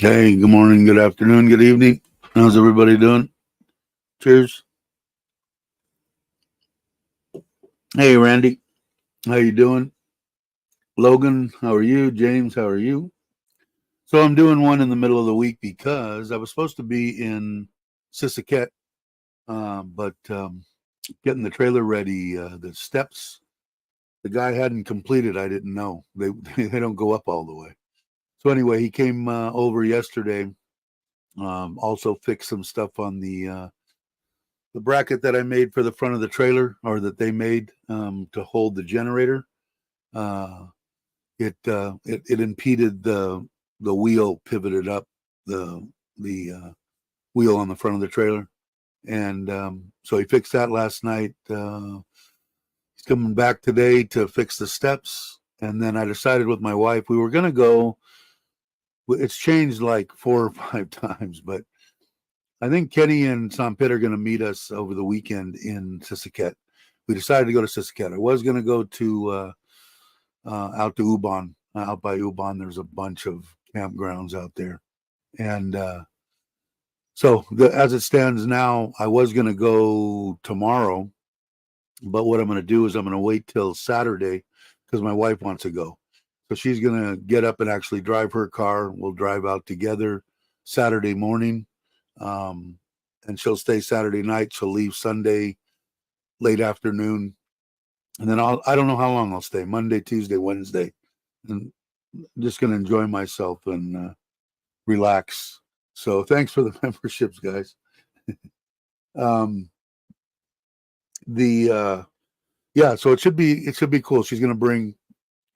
Hey, good morning, good afternoon, good evening. How's everybody doing? Cheers. Hey, Randy, how you doing? Logan, how are you? James, how are you? So I'm doing one in the middle of the week because I was supposed to be in Sisaket, but getting the trailer ready, the steps the guy hadn't completed. I didn't know they they don't go up all the way. So anyway, he came over yesterday. Also fixed some stuff on the bracket that I made for the front of the trailer, or that they made to hold the generator. Uh, it impeded the wheel pivoted up the wheel on the front of the trailer, and so he fixed that last night. He's coming back today to fix the steps, and then I decided with my wife we were going to go. It's changed like 4 or 5 times, but I think Kenny and Sam Pitt are going to meet us over the weekend in Sisaket. We decided to go to Sisaket. I was going to go to out to Ubon, out by Ubon. There's a bunch of campgrounds out there, and as it stands now, I was going to go tomorrow, but what I'm going to do is I'm going to wait till Saturday because my wife wants to go. So she's going to get up and actually drive her car. We'll drive out together Saturday morning. Um, and she'll stay Saturday night. She'll leave Sunday late afternoon, and then I don't know how long I'll stay. Monday, Tuesday, Wednesday, and I'm just gonna enjoy myself and relax. So thanks for the memberships, guys. um, the Yeah, so it should be cool. She's gonna bring,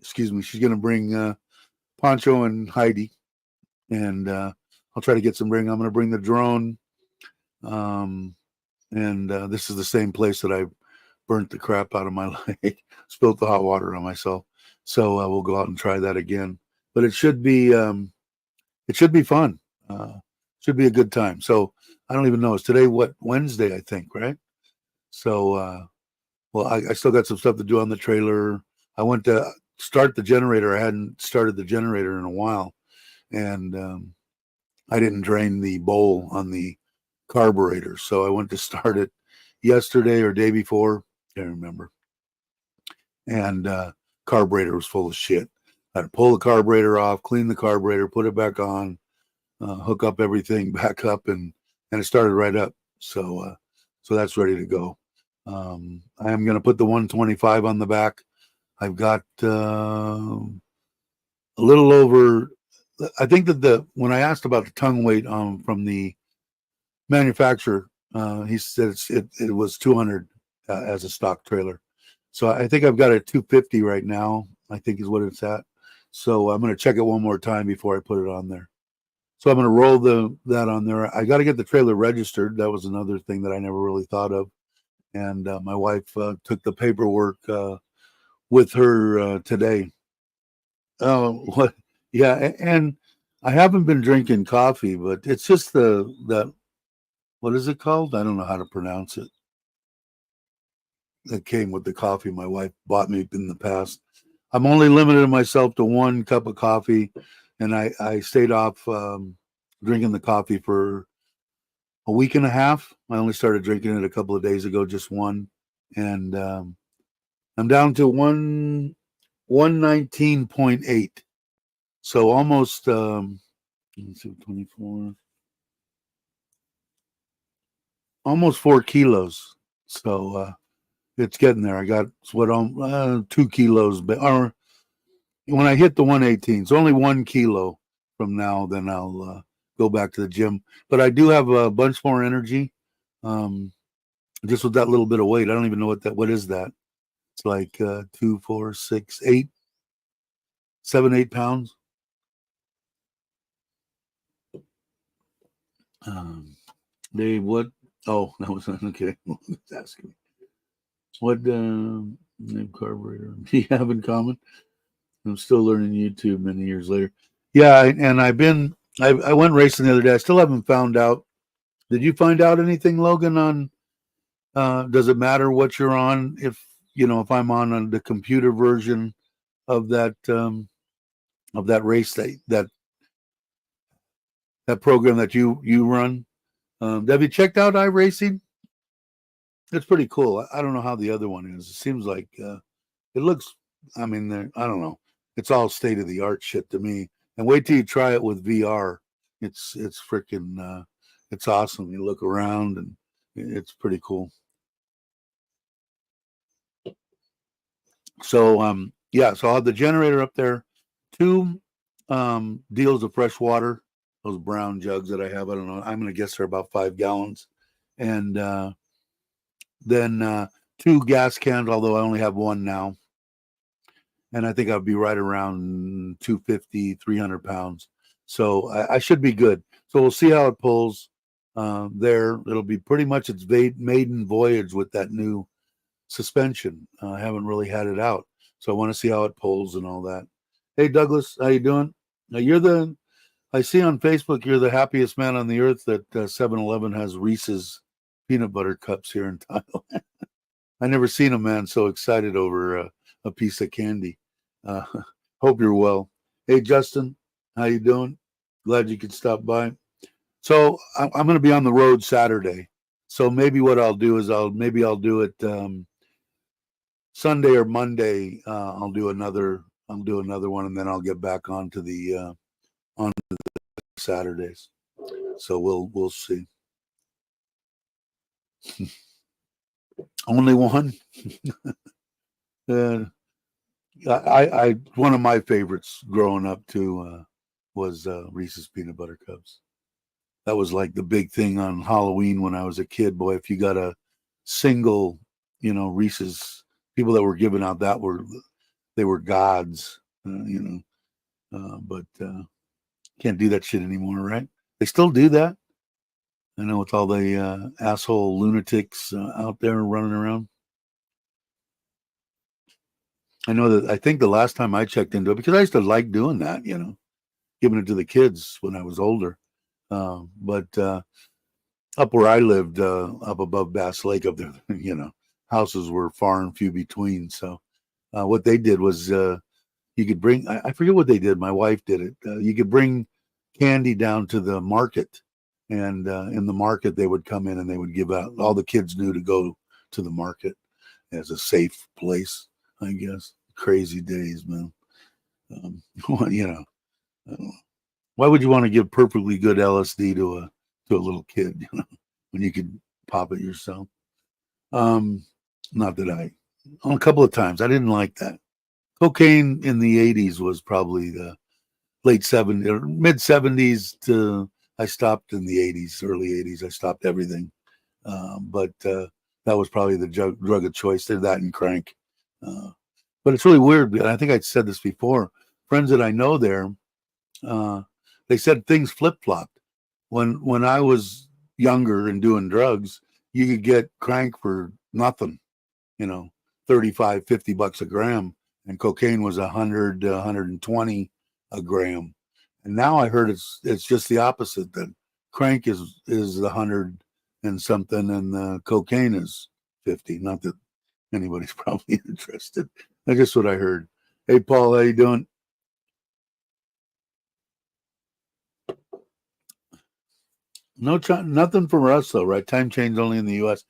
excuse me, she's gonna bring Poncho and Heidi, and I'll try to get some bring. I'm gonna bring the drone. Um, and this is the same place that I burnt the crap out of my leg, spilt the hot water on myself. So we'll go out and try that again. But it should be fun. Should be a good time. So I don't even know. It's today what, Wednesday, I think, right? So well, I still got some stuff to do on the trailer. I went to start the generator. I hadn't started the generator in a while, and I didn't drain the bowl on the carburetor. So I went to start it yesterday or day before. Can't remember. And carburetor was full of shit. I had to pull the carburetor off, clean the carburetor, put it back on, hook up everything back up, and it started right up. So that's ready to go. I am going to put the 125 on the back. I've got a little over. I think that the when I asked about the tongue weight from the manufacturer, he said it was 200 as a stock trailer. So I think I've got it at 250 right now, I think is what it's at. So I'm going to check it one more time before I put it on there. So I'm going to roll that on there. I got to get the trailer registered. That was another thing that I never really thought of. And my wife took the paperwork with her today. Oh, what? Yeah, and I haven't been drinking coffee, but it's just that what is it called? I don't know how to pronounce it. That came with the coffee my wife bought me in the past. I'm only limited myself to one cup of coffee, and I stayed off drinking the coffee for a week and a half. I only started drinking it a couple of days ago, just one, and I'm down to 119.8. So almost let's see, 24, almost 4 kilos. So it's getting there. I got what 2 kilos, or when I hit the 118, it's only 1 kilo from now. Then I'll go back to the gym. But I do have a bunch more energy, um, just with that little bit of weight. I don't even know what is that. It's like 2, 4, 6, 8, 7, 8 pounds. Um, Dave, what? Oh, that was okay. Asking me what name carburetor do you have in common? I'm still learning YouTube many years later. Yeah, and I went racing the other day. I still haven't found out. Did you find out anything, Logan, on does it matter what you're on if I'm on the computer version of that race that that program that you run. Have you checked out iRacing? It's pretty cool. I don't know how the other one is. It seems like it looks. I mean, I don't know. It's all state of the art shit to me. And wait till you try it with VR. It's freaking. It's awesome. You look around and it's pretty cool. So yeah. So I'll have the generator up there. Two deals of fresh water. Those brown jugs that I have. I don't know. I'm gonna guess they're about 5 gallons. And then two gas cans, although I only have one now. And I think I'll be right around 250, 300 pounds. So I should be good. So we'll see how it pulls there. It'll be pretty much its maiden voyage with that new suspension. I haven't really had it out. So I want to see how it pulls and all that. Hey, Douglas, how you doing? Now I see on Facebook you're the happiest man on the earth that 7-Eleven has Reese's peanut butter cups here in Thailand. I never seen a man so excited over a piece of candy. Uh, hope you're well. Hey, Justin, how you doing? Glad you could stop by. So I'm going to be on the road Saturday. So maybe what I'll do is I'll do it Sunday or Monday. I'll do another one, and then I'll get back onto the Saturdays. So we'll see. Only one. I one of my favorites growing up too was Reese's peanut butter cups. That was like the big thing on Halloween when I was a kid. Boy, if you got a single, Reese's, people that were giving out that they were gods, but can't do that shit anymore, right? They still do that. I know with all the asshole lunatics out there running around. I know that I think the last time I checked into it, because I used to like doing that, giving it to the kids when I was older. But up where I lived, up above Bass Lake, up there, houses were far and few between. So what they did was you could bring, I forget what they did. My wife did it. You could bring candy down to the market. And in the market, they would come in and they would give out, all the kids knew to go to the market as a safe place, I guess. Crazy days, man. Why would you want to give perfectly good LSD to a little kid, when you could pop it yourself? Not that a couple of times I didn't like that. Cocaine in the 80s was probably the late 70s or mid 70s to I stopped in the 80s, early 80s. I stopped everything. But that was probably the drug of choice. They're that and crank. But it's really weird. I think I said this before. Friends that I know there, they said things flip flopped. When I was younger and doing drugs, you could get crank for nothing, 35, $50 a gram, and cocaine was 100, 120 a gram. And now I heard it's just the opposite, that crank is the 100 and something, and cocaine is 50. Not that anybody's probably interested. That's just what I heard. Hey, Paul, how you doing? No, nothing for us though, right? Time change only in the U.S.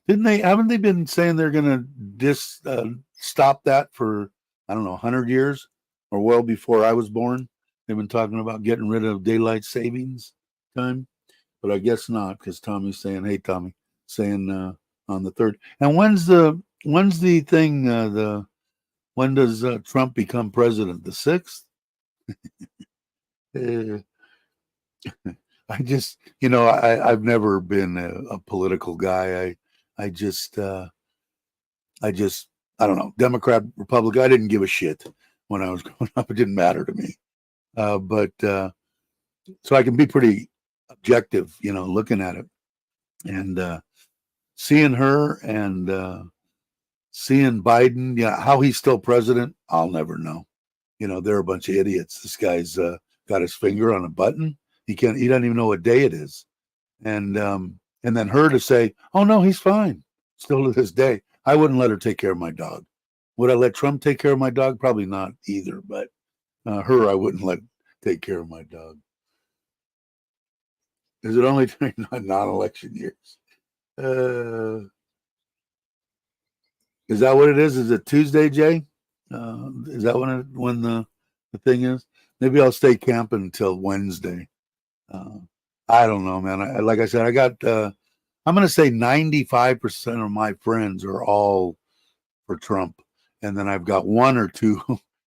Didn't they? Haven't they been saying they're going to stop that for, I don't know, 100 years, or well before I was born? They've been talking about getting rid of daylight savings time, but I guess not, because Tommy's saying, "Hey, Tommy," saying on the third. And when's the thing? When does Trump become president? The 6th? I just, I've never been a political guy. I just, I just, I don't know, Democrat, Republican. I didn't give a shit when I was growing up. It didn't matter to me. But so I can be pretty objective, looking at it, and seeing her and seeing Biden. Yeah, how he's still president, I'll never know. They're a bunch of idiots. This guy's got his finger on a button. He doesn't even know what day it is. And then her to say, "Oh no, he's fine." Still to this day, I wouldn't let her take care of my dog. Would I let Trump take care of my dog? Probably not either. But her, I wouldn't let take care of my dog. Is it only during non-election years? Is that what it is? Is it Tuesday, Jay? Is that when the thing is? Maybe I'll stay camping until Wednesday. Uh, I don't know, man. Like I said, I got. I'm going to say 95% of my friends are all for Trump, and then I've got one or two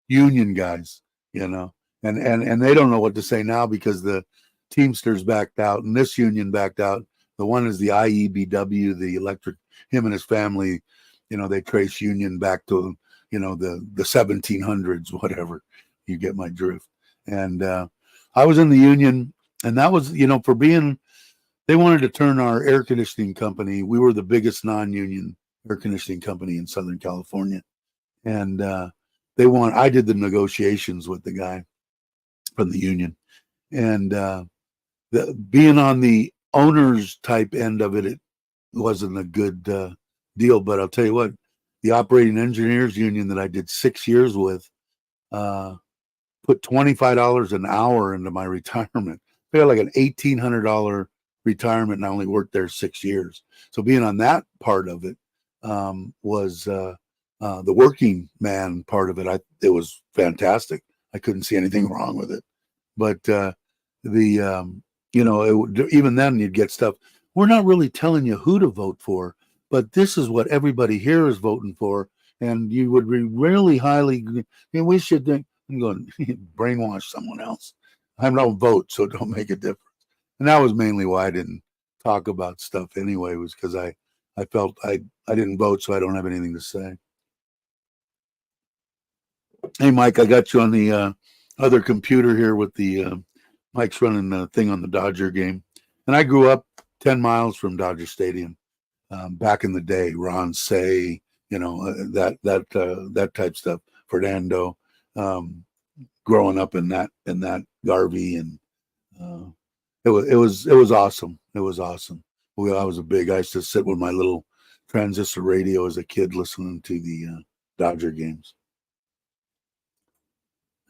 union guys, and they don't know what to say now because the Teamsters backed out and this union backed out. The one is the IEBW, the electric. Him and his family, they trace union back to the 1700s, whatever. You get my drift. And I was in the union, and that was for being. They wanted to turn our air conditioning company. We were the biggest non-union air conditioning company in Southern California, and I did the negotiations with the guy from the union, and being on the owners type end of it wasn't a good deal. But I'll tell you what, the operating engineers union that I did 6 years with put $25 an hour into my retirement. I got like an $1,800 retirement, and I only worked there 6 years. So being on that part of it was the working man part of it. It was fantastic. I couldn't see anything wrong with it. But even then you'd get stuff. We're not really telling you who to vote for, but this is what everybody here is voting for, and you would be really highly. We should think. I'm going brainwash someone else. I don't vote, so don't make a difference. And that was mainly why I didn't talk about stuff anyway, was because I felt I didn't vote, so I don't have anything to say. Hey, Mike, I got you on the other computer here with the Mike's running the thing on the Dodger game. And I grew up 10 miles from Dodger Stadium back in the day. Ron Say, that type stuff. Fernando, growing up in that Garvey, and it was awesome. It was awesome. I used to sit with my little transistor radio as a kid listening to the Dodger games.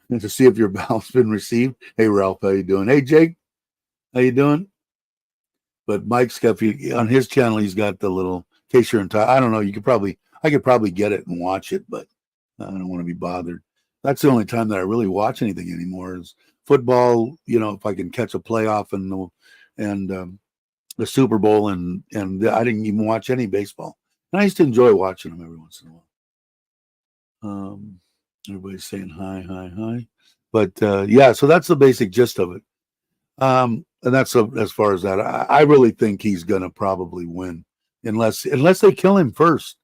And to see if your ballot's been received. Hey, Ralph, how you doing? Hey, Jake, how you doing? But Mike's got, on his channel, he's got the little, in case you're in time. I don't know. I could probably get it and watch it, but I don't want to be bothered. That's the only time that I really watch anything anymore is football. If I can catch a playoff and the Super Bowl, and I didn't even watch any baseball. And I used to enjoy watching them every once in a while. Everybody's saying hi. But yeah, so that's the basic gist of it. And that's as far as that. I really think he's gonna probably win, unless they kill him first.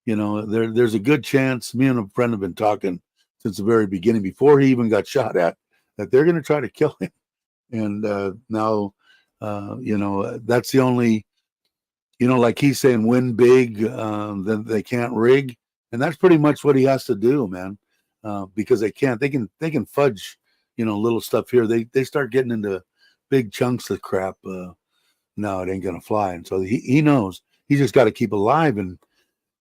There's a good chance. Me and a friend have been talking since the very beginning, before he even got shot at, that they're going to try to kill him. And now, that's the only, like he's saying, win big, then they can't rig, and that's pretty much what he has to do, man. Because they can fudge, little stuff here. They start getting into big chunks of crap. No, it ain't gonna fly. And so he knows he's just got to keep alive. And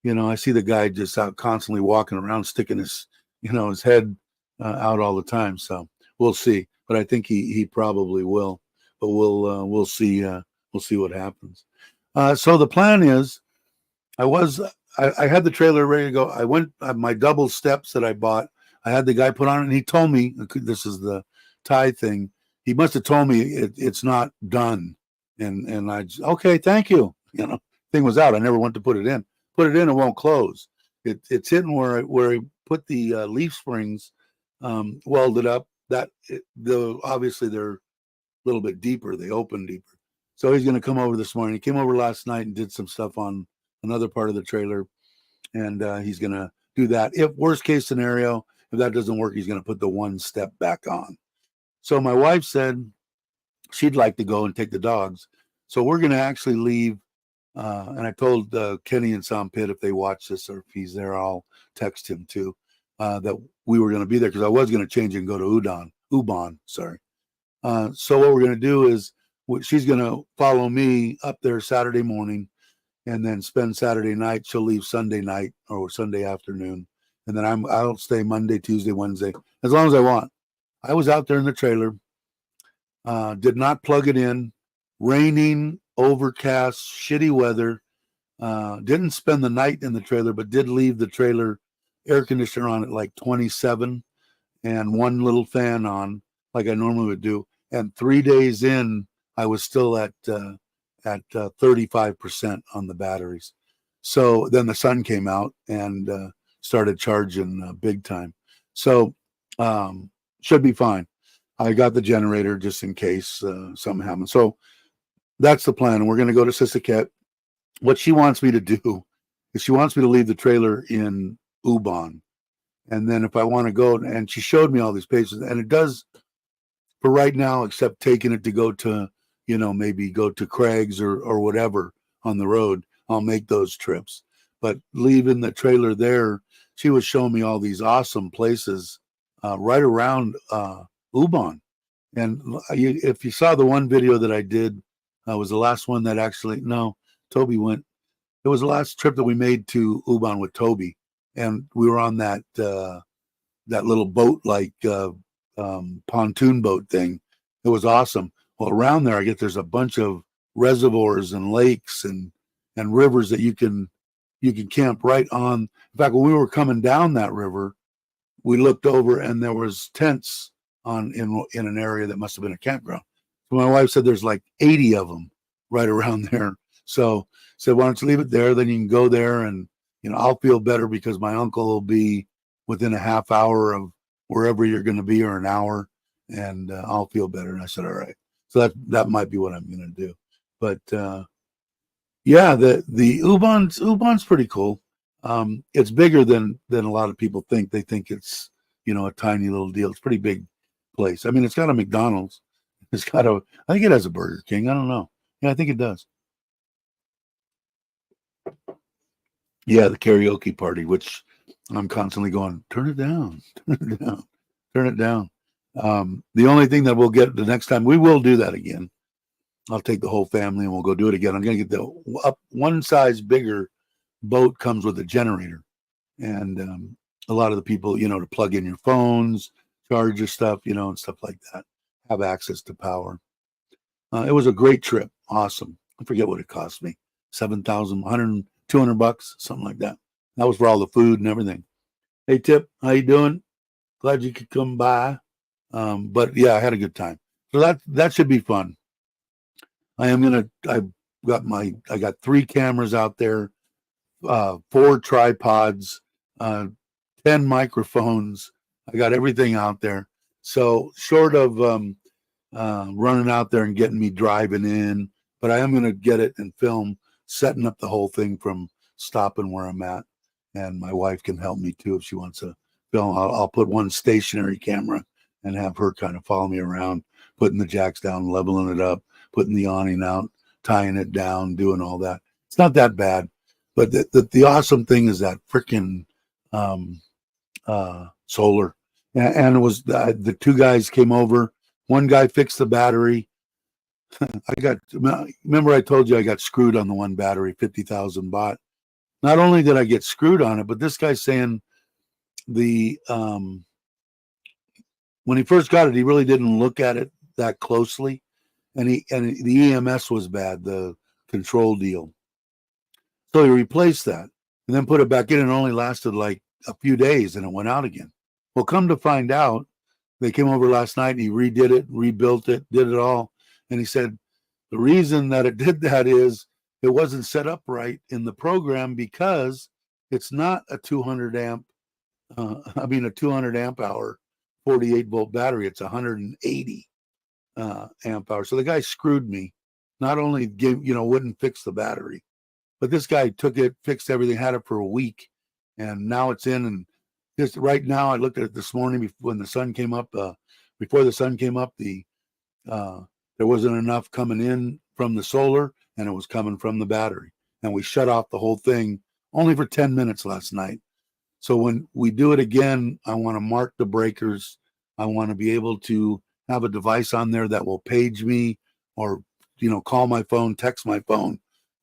I see the guy just out constantly walking around, sticking his his head out all the time. So we'll see. But I think he probably will. But we'll see. We'll see what happens. So the plan is, I had the trailer ready to go. I went my double steps that I bought. I had the guy put on it, and he told me, this is the tie thing. He must have told me it's not done. And okay, thank you. Thing was out. I never went to put it in. Put it in, it won't close. It's hidden where he put the leaf springs welded up. Obviously they're a little bit deeper. They open deeper. So he's going to come over this morning. He came over last night and did some stuff on another part of the trailer, and he's going to do that. If worst case scenario, if that doesn't work, he's going to put the one step back on. So my wife said she'd like to go and take the dogs. So we're going to actually leave. And I told Kenny and Sam Pitt, if they watch this or if he's there, I'll text him too, that we were going to be there, because I was going to change and go to Ubon. Sorry. So what we're going to do is she's going to follow me up there Saturday morning, and then spend Saturday night. She'll leave Sunday night or Sunday afternoon. And then I'll stay Monday, Tuesday, Wednesday, as long as I want. I was out there in the trailer, did not plug it in, raining, overcast, shitty weather. Didn't spend the night in the trailer, but did leave the trailer air conditioner on at like 27 and one little fan on like I normally would do. And 3 days in, I was still at 35% on the batteries. So then the sun came out and started charging big time. So should be fine. I got the generator just in case something happens. So that's the plan. We're going to go to Sisaket. What she wants me to do is she wants me to leave the trailer in Ubon. And then if I want to go, and she showed me all these places, and it does for right now, except taking it to go to, maybe go to Craig's or whatever on the road, I'll make those trips. But leaving the trailer there, she was showing me all these awesome places right around Ubon. And if you saw the one video that I did, was the last one that actually, no, Toby went. It was the last trip that we made to Ubon with Toby. And we were on that little boat, like pontoon boat thing. It was awesome. Well, around there, I guess there's a bunch of reservoirs and lakes and rivers that you can camp right on. In fact, when we were coming down that river, we looked over and there was tents in an area that must have been a campground. So my wife said there's like 80 of them right around there. So said, why don't you leave it there? Then you can go there and, I'll feel better because my uncle will be within a half hour of wherever you're going to be, or an hour, and I'll feel better. And I said, all right. So that might be what I'm going to do. But yeah, the Ubon's pretty cool. It's bigger than a lot of people think. They think it's a tiny little deal. It's a pretty big place. I mean, it's got a McDonald's. I think it has a Burger King. I don't know. Yeah, I think it does. Yeah, the karaoke party, which I'm constantly going, turn it down, turn it down, turn it down. The only thing that we'll get the next time, we will do that again. I'll take the whole family and we'll go do it again. I'm going to get the up one size bigger boat, comes with a generator. And a lot of the people, to plug in your phones, charge your stuff, and stuff like that, have access to power. It was a great trip. Awesome. I forget what it cost me. 7,000, 100, $200, something like that. That was for all the food and everything. Hey, Tip, how you doing? Glad you could come by. But yeah, I had a good time. So that should be fun. I got 3 cameras out there, 4 tripods, 10 microphones. I got everything out there. So short of running out there and getting me driving in, but I am going to get it and film, setting up the whole thing from stopping where I'm at. And my wife can help me too if she wants to film. I'll put one stationary camera and have her kind of follow me around, putting the jacks down, leveling it up, putting the awning out, tying it down, doing all that. It's not that bad. But the awesome thing is that freaking solar. And it was the 2 guys came over. One guy fixed the battery. Remember I told you I got screwed on the one battery, 50,000 baht. Not only did I get screwed on it, but this guy's saying when he first got it, he really didn't look at it that closely. And the EMS was bad, the control deal. So he replaced that and then put it back in, and it only lasted like a few days and it went out again. Well, come to find out, they came over last night and he redid it, rebuilt it, did it all. And he said the reason that it did that is it wasn't set up right in the program, because it's not a 200 amp hour 48 volt battery. It's 180 amp hour. So the guy screwed me. Not only wouldn't fix the battery, but this guy took it, fixed everything, had it for a week, and now it's in. And just right now, I looked at it this morning when the sun came up. Before the sun came up, there wasn't enough coming in from the solar, and it was coming from the battery. And we shut off the whole thing only for 10 minutes last night. So when we do it again, I want to mark the breakers. I want to be able to have a device on there that will page me, or call my phone, text my phone,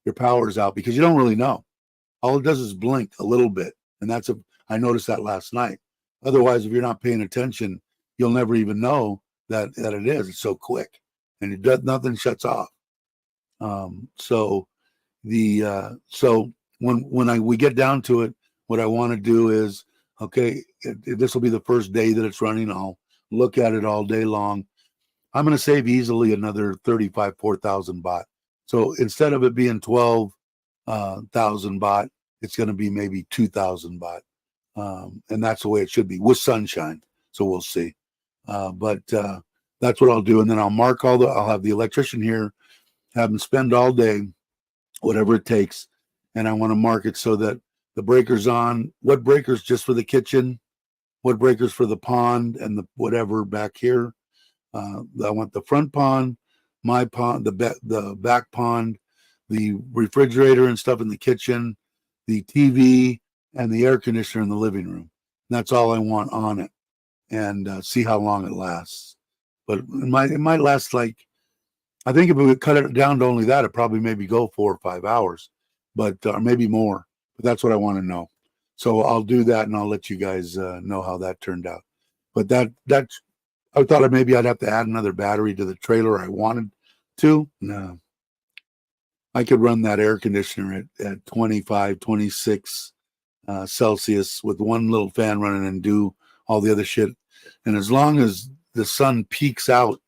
your power's out, because you don't really know. All it does is blink a little bit. And I noticed that last night. Otherwise, if you're not paying attention, you'll never even know that it is. It's so quick, and nothing shuts off. So so when we get down to it, what I want to do is, okay, this will be the first day that it's running. I'll look at it all day long. I'm going to save easily another 4,000 baht. So instead of it being 12,000 baht, it's going to be maybe 2,000 baht. And that's the way it should be with sunshine. So we'll see. But that's what I'll do. And then I'll have the electrician here, have him spend all day, whatever it takes. And I want to mark it so that the breaker's on, what breakers just for the kitchen, what breakers for the pond and the whatever back here. I want the front pond, my pond, the back pond, the refrigerator and stuff in the kitchen, the TV, and the air conditioner in the living room. That's all I want on it, and see how long it lasts. But it might last like, I think if we would cut it down to only that, it probably maybe go 4 or 5 hours, but or maybe more. But that's what I want to know. So I'll do that, and I'll let you guys know how that turned out. But that's I thought maybe I'd have to add another battery to the trailer. I wanted to. No, I could run that air conditioner at 25, 26 Celsius with one little fan running and do all the other shit. And as long as the sun peaks out,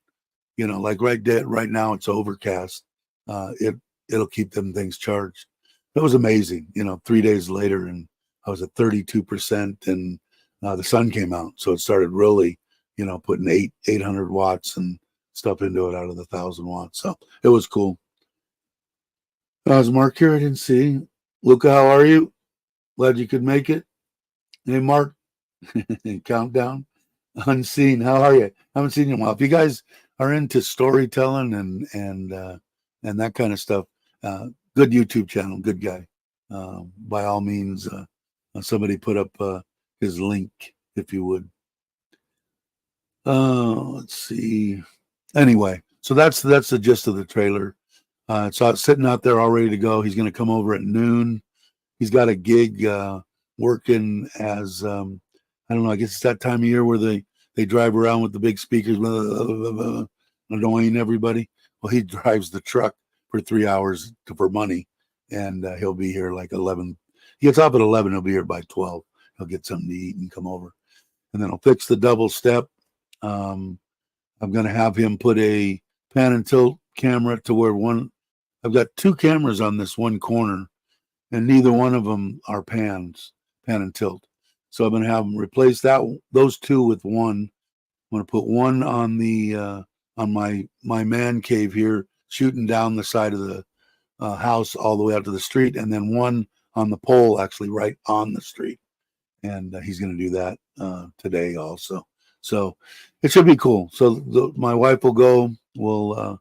like right now it's overcast, it'll keep them things charged. It was amazing. 3 days later, and I was at 32%, and the sun came out, so it started really, putting 800 watts and stuff into it out of the 1,000 watts. So it was cool. How's Mark here? I didn't see. Luca, how are you? Glad you could make it. Hey, Mark. Countdown. Unseen. How are you? Haven't seen you in a while. If you guys are into storytelling and that kind of stuff, good YouTube channel, good guy. By all means, somebody put up his link if you would. Let's see. Anyway, so that's the gist of the trailer. It's sitting out there all ready to go. He's going to come over at noon. He's got a gig working as I don't know. I guess it's that time of year where they drive around with the big speakers, annoying everybody. Well, he drives the truck for 3 hours for money, and he'll be here like 11. He gets off at 11. He'll be here by 12. He'll get something to eat and come over, and then he'll fix the double step. I'm going to have him put a pan and tilt camera to where I've got 2 cameras on this one corner, and neither one of them are pan and tilt. So I'm going to have him replace those 2 with one. I'm going to put one on the on my man cave here, shooting down the side of the house all the way out to the street, and then one on the pole, actually right on the street. And he's going to do that today also. So it should be cool. So my wife will go. We'll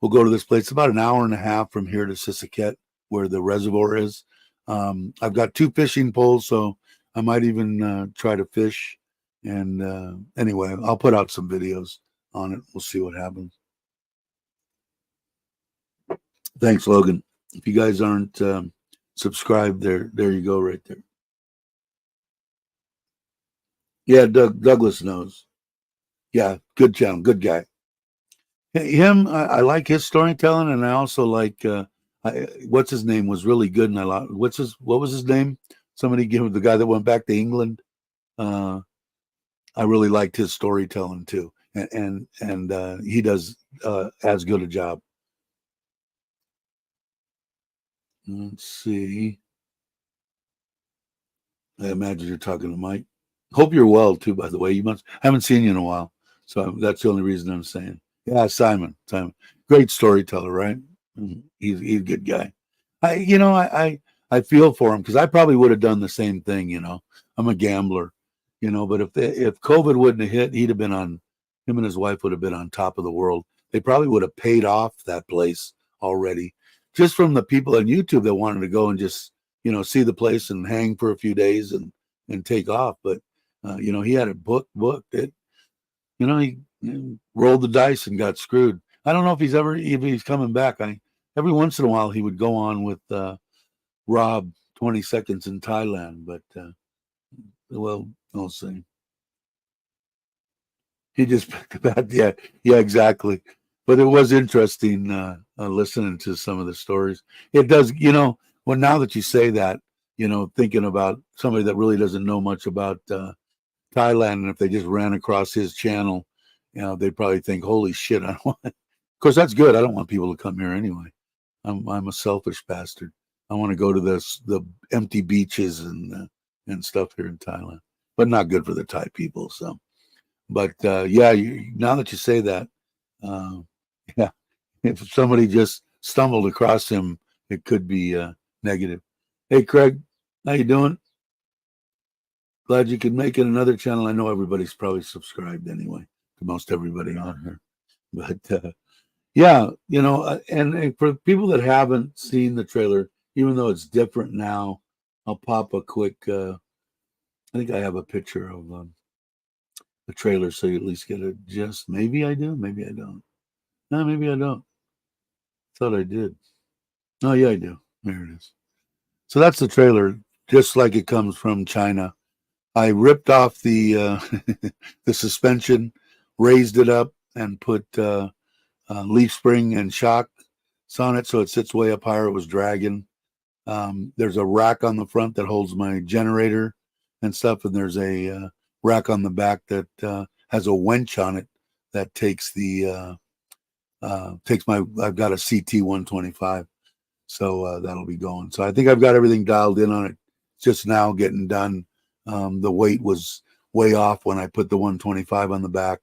go to this place. It's about an hour and a half from here to Sisaket, where the reservoir is. I've got 2 fishing poles, so I might even try to fish. And anyway, I'll put out some videos on it. We'll see what happens. Thanks, Logan. If you guys aren't subscribed, there you go, right there. Yeah, Douglas knows. Yeah, good channel, good guy. Him, I like his storytelling, and I also like what's his name was really good, and what was his name? Somebody give the guy that went back to England. I really liked his storytelling too, and he does as good a job. Let's see. I imagine you're talking to Mike. Hope you're well too, by the way. Haven't seen you in a while, so that's the only reason I'm saying. Yeah, Simon, great storyteller, right? He's a good guy. I feel for him because I probably would have done the same thing. I'm a gambler, but if COVID wouldn't have hit, him and his wife would have been on top of the world. They probably would have paid off that place already, just from the people on YouTube that wanted to go and just see the place and hang for a few days and take off. But he had it booked it. He rolled the dice and got screwed. I don't know if he's coming back. Every once in a while he would go on with Rob 20 seconds in Thailand, but well, we'll see. He just picked that. Yeah, exactly. But it was interesting listening to some of the stories. It does, well, now that you say that, thinking about somebody that really doesn't know much about Thailand, and if they just ran across his channel, they'd probably think, "Holy shit!" I don't want. Of course, that's good. I don't want people to come here anyway. I'm a selfish bastard. I want to go to the empty beaches and stuff here in Thailand, but not good for the Thai people. So, but yeah, now that you say that, uh, yeah, if somebody just stumbled across him, it could be negative. Hey, Craig, how you doing? Glad you could make it. Another channel. I know everybody's probably subscribed anyway to most everybody on here, but yeah, and for people that haven't seen the trailer, even though it's different now, I'll pop a quick. I think I have a picture of the trailer, so you at least get a just. Maybe I do. Maybe I don't. No, maybe I don't. Thought I did. Oh yeah, I do. There it is. So that's the trailer, just like it comes from China. I ripped off the the suspension, raised it up, and put leaf spring and shocks on it, so it sits way up higher. It was dragging. There's a rack on the front that holds my generator and stuff, and there's a rack on the back that has a winch on it that takes my. I've got a CT 125, so that'll be going. So I think I've got everything dialed in on it. Just now getting done. The weight was way off when I put the 125 on the back,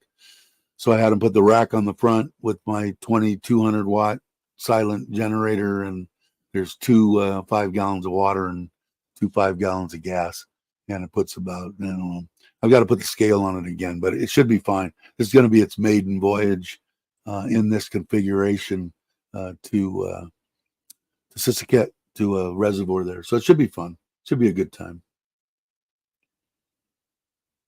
so I had them put the rack on the front with my 2200-watt silent generator, and there's two 5 gallons of water and 5 gallons of gas, and it puts about, I don't know. I've got to put the scale on it again, but it should be fine. This is going to be its maiden voyage in this configuration to Sisaket, to a reservoir there. So it should be fun. Should be a good time.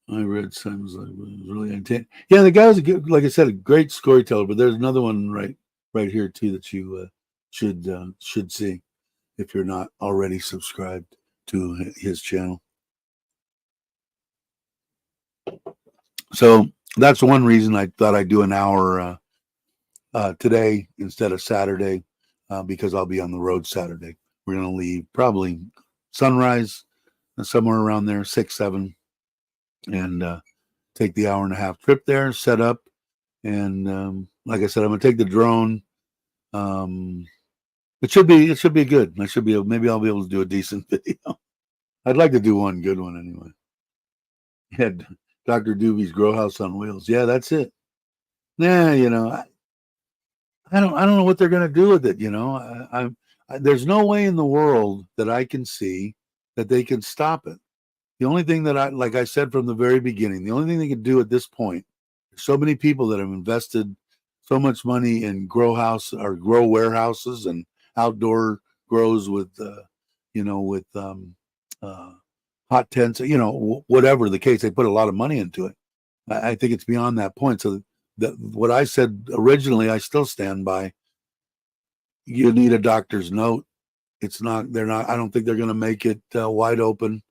I read Simon's Life. It was really entertaining. Yeah, the guy was like I said, a great storyteller. But there's another one right here too that you should see if you're not already subscribed to his channel. So that's one reason I thought I'd do an hour today instead of Saturday, because I'll be on the road Saturday. We're going to leave probably sunrise, somewhere around there, 6, 7, and take the hour and a half trip there, set up, and like I said, I'm going to take the drone. It should be good. Maybe I'll be able to do a decent video. I'd like to do one good one anyway. Yeah, Dr. Doobie's Grow House on Wheels. Yeah, that's it. Yeah, I don't know what they're going to do with it. There's no way in the world that I can see that they can stop it. The only thing that like I said from the very beginning, the only thing they can do at this point, so many people that have invested so much money in grow warehouses and outdoor grows with, hot tents, whatever the case, they put a lot of money into it. I think it's beyond that point. So what I said originally, I still stand by. You need a doctor's note. They're not, I don't think they're going to make it wide open.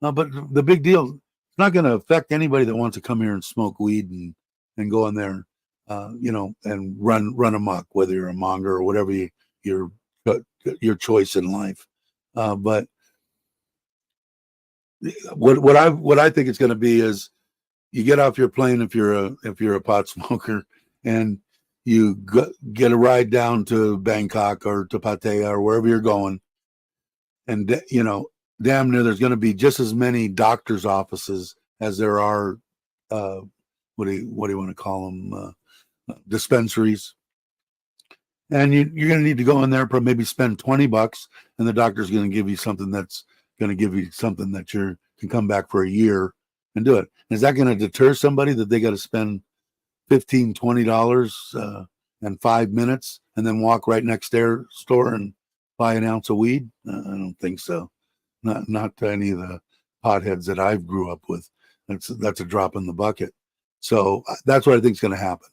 No, but the big deal, it's not going to affect anybody that wants to come here and smoke weed and go in there, and run amok, whether you're a monger or whatever your choice in life. But what I think it's going to be is you get off your plane if you're a pot smoker, and you get a ride down to Bangkok or to Pattaya or wherever you're going, and damn near there's going to be just as many doctors' offices as there are what do you want to call them, dispensaries. And you're going to need to go in there, for maybe spend $20, and the doctor's going to give you something that's going to give you something that you can come back for a year and do it. And is that going to deter somebody that they got to spend $15, $20 and 5 minutes and then walk right next to their store and buy an ounce of weed? I don't think so. Not to any of the potheads that I've grew up with. That's a drop in the bucket. So that's what I think is going to happen.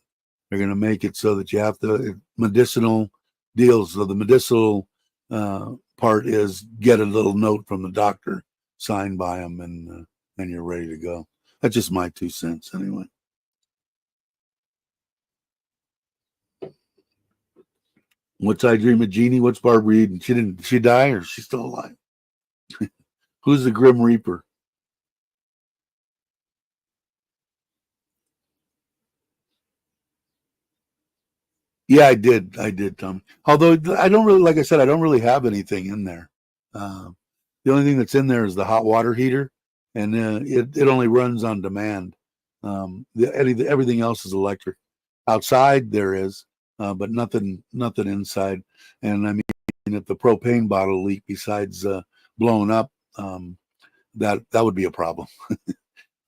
They're going to make it so that you have to medicinal deals. So the medicinal part is get a little note from the doctor signed by them, and you're ready to go. That's just my 2 cents anyway. What's I Dream of Jeannie? What's Barbara Eden? Did she die or is she still alive? Who's the Grim Reaper? Yeah, I did, Tom. Although I don't really, like I said, I don't really have anything in there. Uh, the only thing that's in there is the hot water heater, and it only runs on demand. Everything else is electric. Outside there is, but nothing inside. And I mean, if the propane bottle leak besides blowing up, that would be a problem.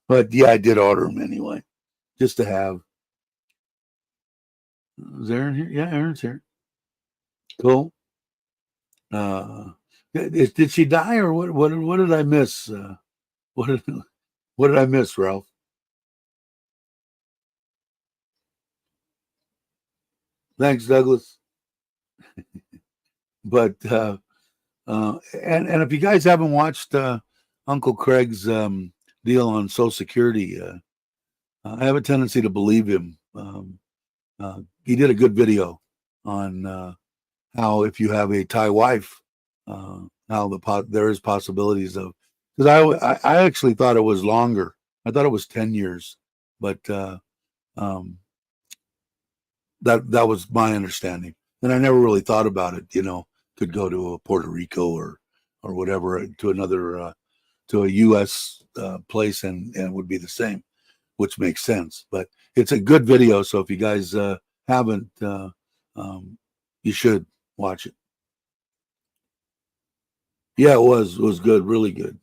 But yeah, I did order them anyway, just to have. Is Aaron here? Yeah, Aaron's here. Cool. Uh, did she die or what? What did I miss? What did what did I miss, Ralph? Thanks, Douglas. But and if you guys haven't watched Uncle Craig's deal on Social Security, I have a tendency to believe him. He did a good video on how if you have a Thai wife, how there is possibilities of, because I actually thought it was longer. I thought it was 10 years, but um, that was my understanding, and I never really thought about it. Could go to Puerto Rico or whatever to another to a U.S. Place and it would be the same, which makes sense. But it's a good video, so if you guys haven't, um, you should watch it. Yeah, it was good, really good.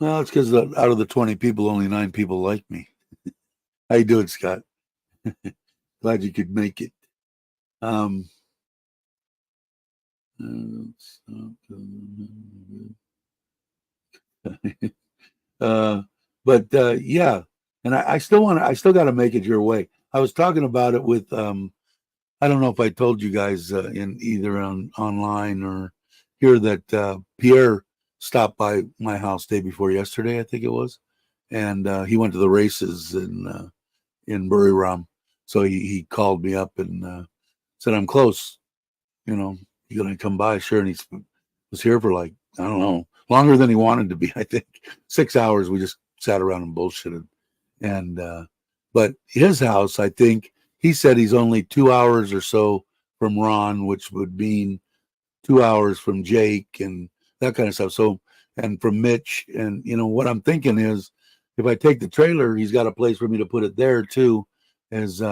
Well, it's because out of the 20 people, only 9 people like me. How you doing, Scott? Glad you could make it. Um, uh, but yeah, and I still I still got to make it your way. I was talking about it with I don't know if I told you guys in either online or here that Pierre stopped by my house day before yesterday, I think it was, and he went to the races in Buriram. So he called me up and said, "I'm close. You gonna come by?" Sure, and he was here for like I don't know longer than he wanted to be. I think 6 hours. We just sat around and bullshitted, and but his house, I think he said he's only 2 hours or so from Ron, which would mean 2 hours from Jake and that kind of stuff. So, and from Mitch, and what I'm thinking is, if I take the trailer, he's got a place for me to put it there too, as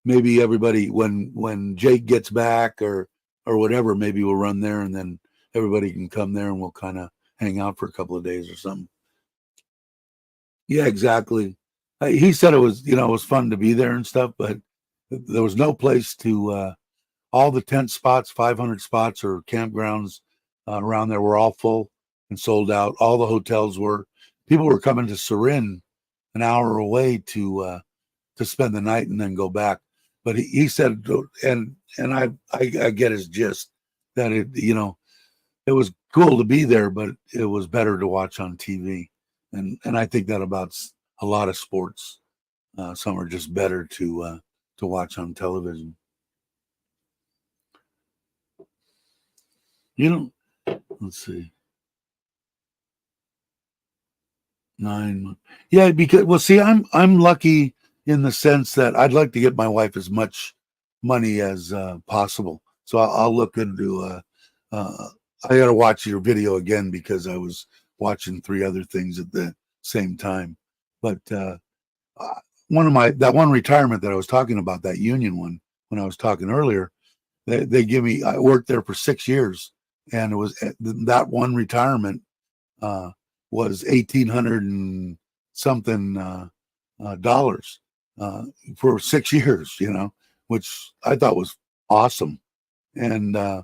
maybe everybody when Jake gets back or whatever, maybe we'll run there and then everybody can come there and we'll kind of hang out for a couple of days or something. Yeah, exactly. He said it was fun to be there and stuff, but there was no place to. All the tent spots, 500 spots or campgrounds around there were all full and sold out. All the hotels were. People were coming to Surin, an hour away to spend the night and then go back. But he said, and I get his gist that it was cool to be there, but it was better to watch on TV, and I think that about a lot of sports. Some are just better to watch on television. You know, let's see, 9 months. Yeah, because well, see, I'm lucky in the sense that I'd like to get my wife as much money as possible. So I'll look into. Uh, I got to watch your video again because I was watching 3 other things at the same time. But one of that one retirement that I was talking about, that union one, when I was talking earlier, they give me. I worked there for 6 years, and it was that one retirement uh, was 1,800 and something dollars for 6 years. Which I thought was awesome, and I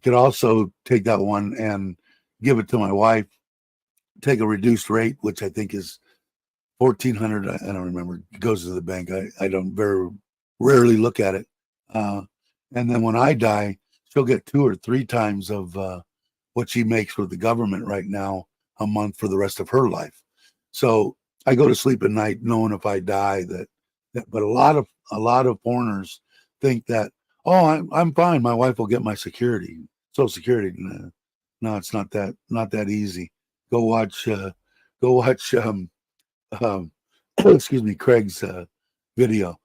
could also take that one and give it to my wife, take a reduced rate, which I think is 1,400. I don't remember. It goes to the bank. I don't very rarely look at it. Uh, and then when I die, she'll get 2 or 3 times of what she makes with the government right now a month for the rest of her life. So I go to sleep at night knowing if I die that but a lot of foreigners think that, oh, I'm fine. My wife will get my security, Social Security. No, it's not that easy. Go watch go watch um excuse me, Craig's video.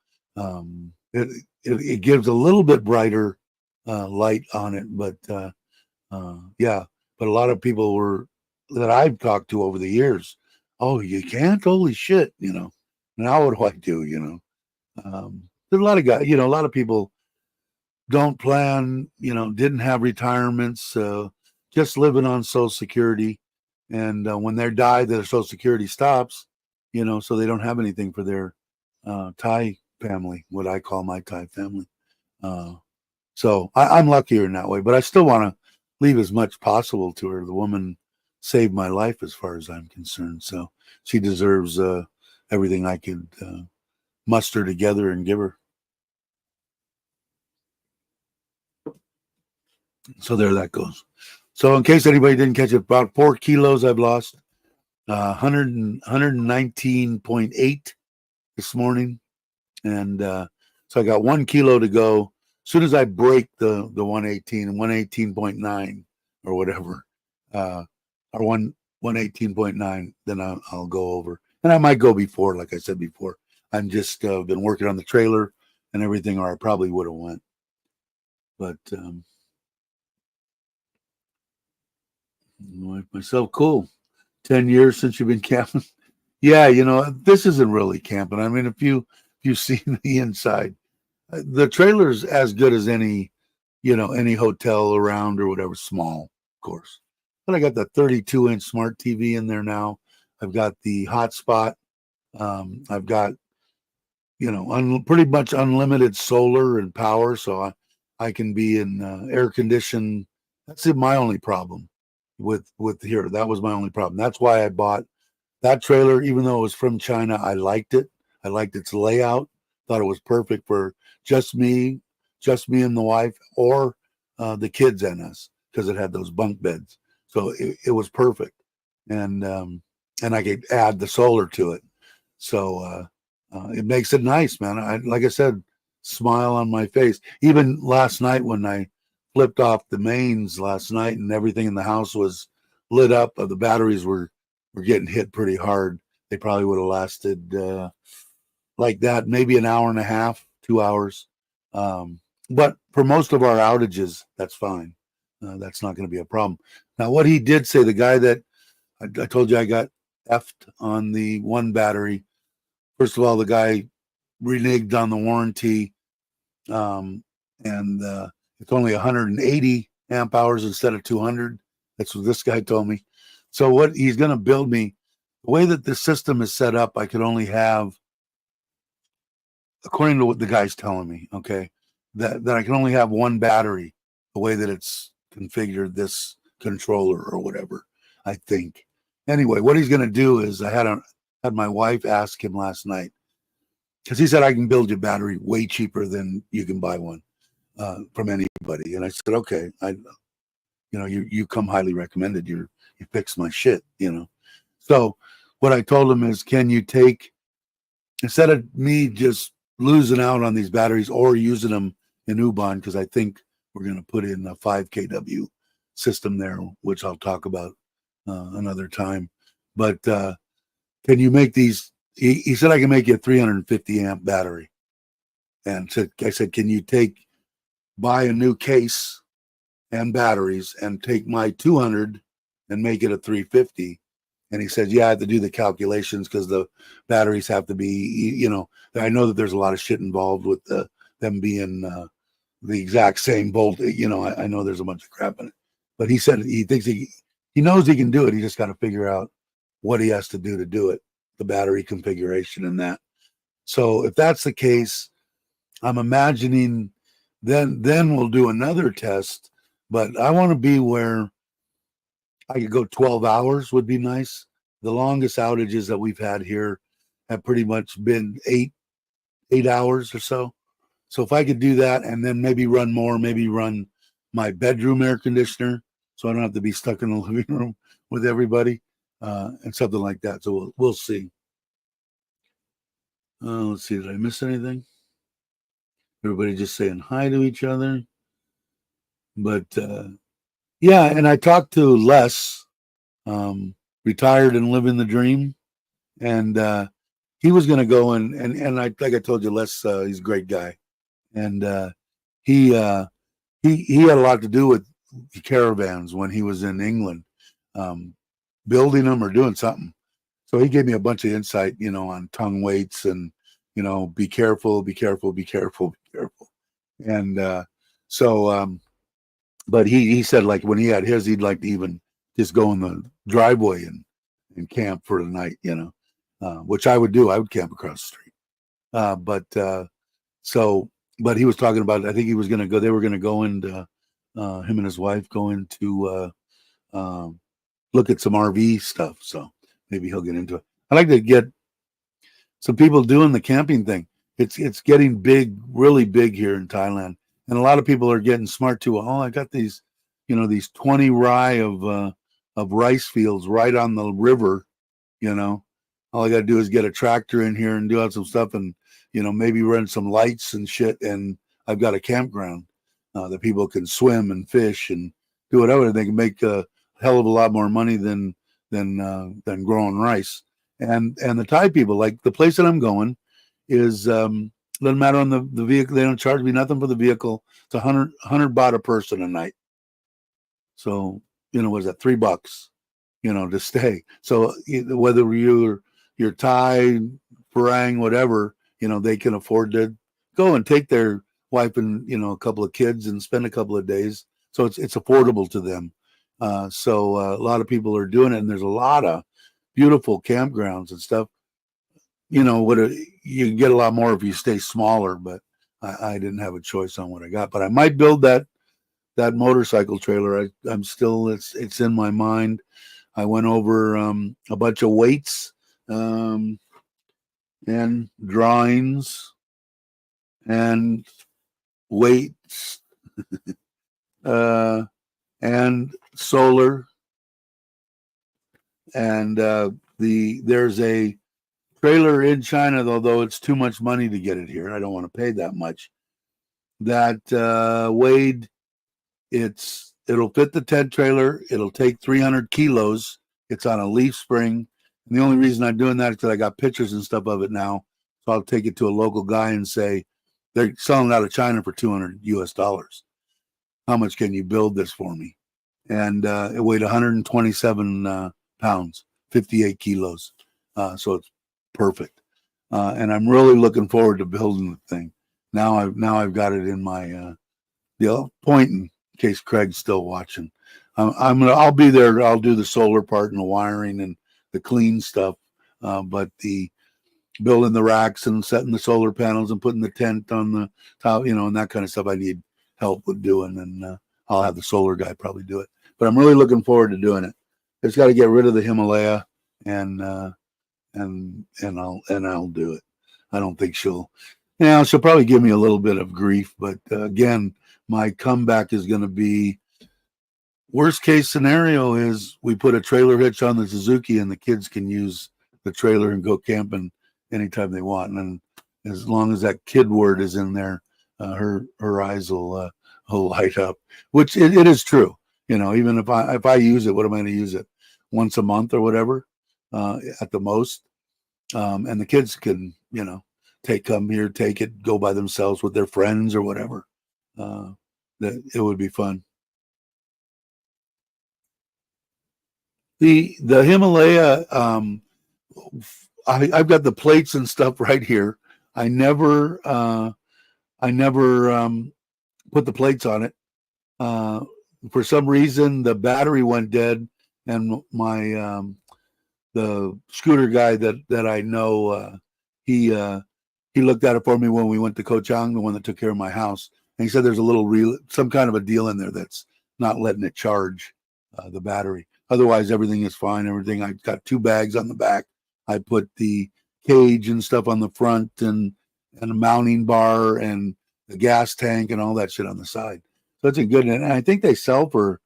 It, it gives a little bit brighter light on it, but yeah. But a lot of people were that I've talked to over the years. Oh, you can't? Holy shit! Now what do I do? There's a lot of guys. A lot of people don't plan. Didn't have retirements. Just living on Social Security, and when they die, their Social Security stops. So they don't have anything for their Thai family, what I call my Thai family. So I'm luckier in that way, but I still want to leave as much possible to her. The woman saved my life as far as I'm concerned. So she deserves everything I could muster together and give her. So there that goes. So in case anybody didn't catch it, about 4 kilos I've lost, 119.8 this morning. And so I got 1 kilo to go. As soon as I break the 118 and 118.9 or whatever, or 118.9, then I'll go over. And I might go before, like I said before. I'm just been working on the trailer and everything, or I probably would have went. But myself, cool. 10 years since you've been camping. Yeah, this isn't really camping. I mean, if you see the inside, the trailer's as good as any hotel around or whatever, small, of course. But I got the 32-inch smart TV in there now. I've got the hotspot. I've got pretty much unlimited solar and power, so I can be in air conditioned. That's my only problem with here. That was my only problem. That's why I bought that trailer, even though it was from China. I liked it. I liked its layout. Thought it was perfect for just me and the wife, or the kids and us, because it had those bunk beds. So it was perfect, and I could add the solar to it. So it makes it nice, man. Like I said, smile on my face. Even last night when I flipped off the mains last night and everything in the house was lit up, the batteries were getting hit pretty hard. They probably would have lasted like that, maybe an hour and a half, 2 hours. But for most of our outages, that's fine. That's not going to be a problem. Now, what he did say, the guy that I told you I got effed on the one battery. First of all, the guy reneged on the warranty, and it's only 180 amp hours instead of 200. That's what this guy told me. So what he's going to build me, the way that the system is set up, I could only have, according to what the guy's telling me, okay, that I can only have one battery, the way that it's configured, this controller or whatever, I think. Anyway, what he's going to do is, I had my wife ask him last night, because he said I can build your battery way cheaper than you can buy one from anybody. And I said, okay, you come highly recommended. You fix my shit, So what I told him is, can you take, instead of me just losing out on these batteries or using them in U-Bahn, because I think we're going to put in a 5 kW system there, which I'll talk about another time. But can you make these? He said I can make you a 350 amp battery. And I said, can you buy a new case and batteries and take my 200 and make it a 350? And he said, yeah, I have to do the calculations because the batteries have to be, I know that there's a lot of shit involved with them being the exact same bolt. I know there's a bunch of crap in it. But he said he thinks he knows he can do it. He just got to figure out what he has to do it, the battery configuration and that. So if that's the case, I'm imagining then we'll do another test. But I want to be where I could go 12 hours would be nice. The longest outages that we've had here have pretty much been eight hours or so. So if I could do that and then maybe run my bedroom air conditioner, so I don't have to be stuck in the living room with everybody, and something like that. So we'll see. Let's see. Did I miss anything? Everybody just saying hi to each other. But yeah, and I talked to Les, retired and living the dream, and he was going to go and I like I told you, Les, he's a great guy, and he uh, he had a lot to do with caravans when he was in England, um, building them or doing something. So he gave me a bunch of insight, on tongue weights and be careful, be careful, be careful, be careful, and so. But he said like when he had his, he'd like to even just go in the driveway and camp for the night, which I would do. I would camp across the street. But so, but he was talking about. I think he was going to go. They were going to go into him and his wife go into look at some RV stuff. So maybe he'll get into it. I like to get some people doing the camping thing. It's getting big, really big here in Thailand, and a lot of people are getting smart too. Oh, I got these, these 20 rye of rice fields right on the river. All I got to do is get a tractor in here and do out some stuff, and maybe run some lights and shit, and I've got a campground that people can swim and fish and do whatever. They can make a hell of a lot more money than growing rice. And the Thai people, like the place that I'm going, is doesn't matter on the vehicle. They don't charge me nothing for the vehicle. It's 100 baht a person a night. So was that $3? To stay. So whether you're Thai, Farang, whatever, they can afford to go and take their wife and a couple of kids and spend a couple of days. So it's affordable to them. So a lot of people are doing it, and there's a lot of beautiful campgrounds and stuff. You get a lot more if you stay smaller, but I didn't have a choice on what I got. But I might build that motorcycle trailer. I'm still it's in my mind. I went over a bunch of weights and drawings and weights and solar, and there's a trailer in China, although it's too much money to get it here. I don't want to pay that much. That weighed, it'll fit the tent trailer. It'll take 300 kilos. It's on a leaf spring. And the only reason I'm doing that is because I got pictures and stuff of it now. So I'll take it to a local guy and say, they're selling it out of China for $200 US. How much can you build this for me? And it weighed 127 pounds, 58 kilos. So it's perfect. And I'm really looking forward to building the thing. Now I've got it in my point in case Craig's still watching. I'll be there. I'll do the solar part and the wiring and the clean stuff. But the building the racks and setting the solar panels and putting the tent on the top, and that kind of stuff I need help with doing. And I'll have the solar guy probably do it. But I'm really looking forward to doing it. Just got to get rid of the Himalaya and I'll do it. I don't think she'll probably give me a little bit of grief, but again, my comeback is going to be, worst case scenario is we put a trailer hitch on the Suzuki and the kids can use the trailer and go camping anytime they want. And as long as that kid word is in there, her eyes will light up, which it is true. Even if I use it, what am I going to use it? Once a month or whatever, at the most. And the kids can, come here, take it, go by themselves with their friends or whatever. That it would be fun. The Himalaya, I've got the plates and stuff right here. I never put the plates on it. For some reason, the battery went dead, and my the scooter guy that I know, he looked at it for me when we went to Koh Chang, the one that took care of my house, and he said there's a little some kind of a deal in there that's not letting it charge the battery. Otherwise, everything is fine. Everything. I got 2 bags on the back. I put the cage and stuff on the front, and a mounting bar and the gas tank and all that shit on the side. So it's a good, and I think they sell for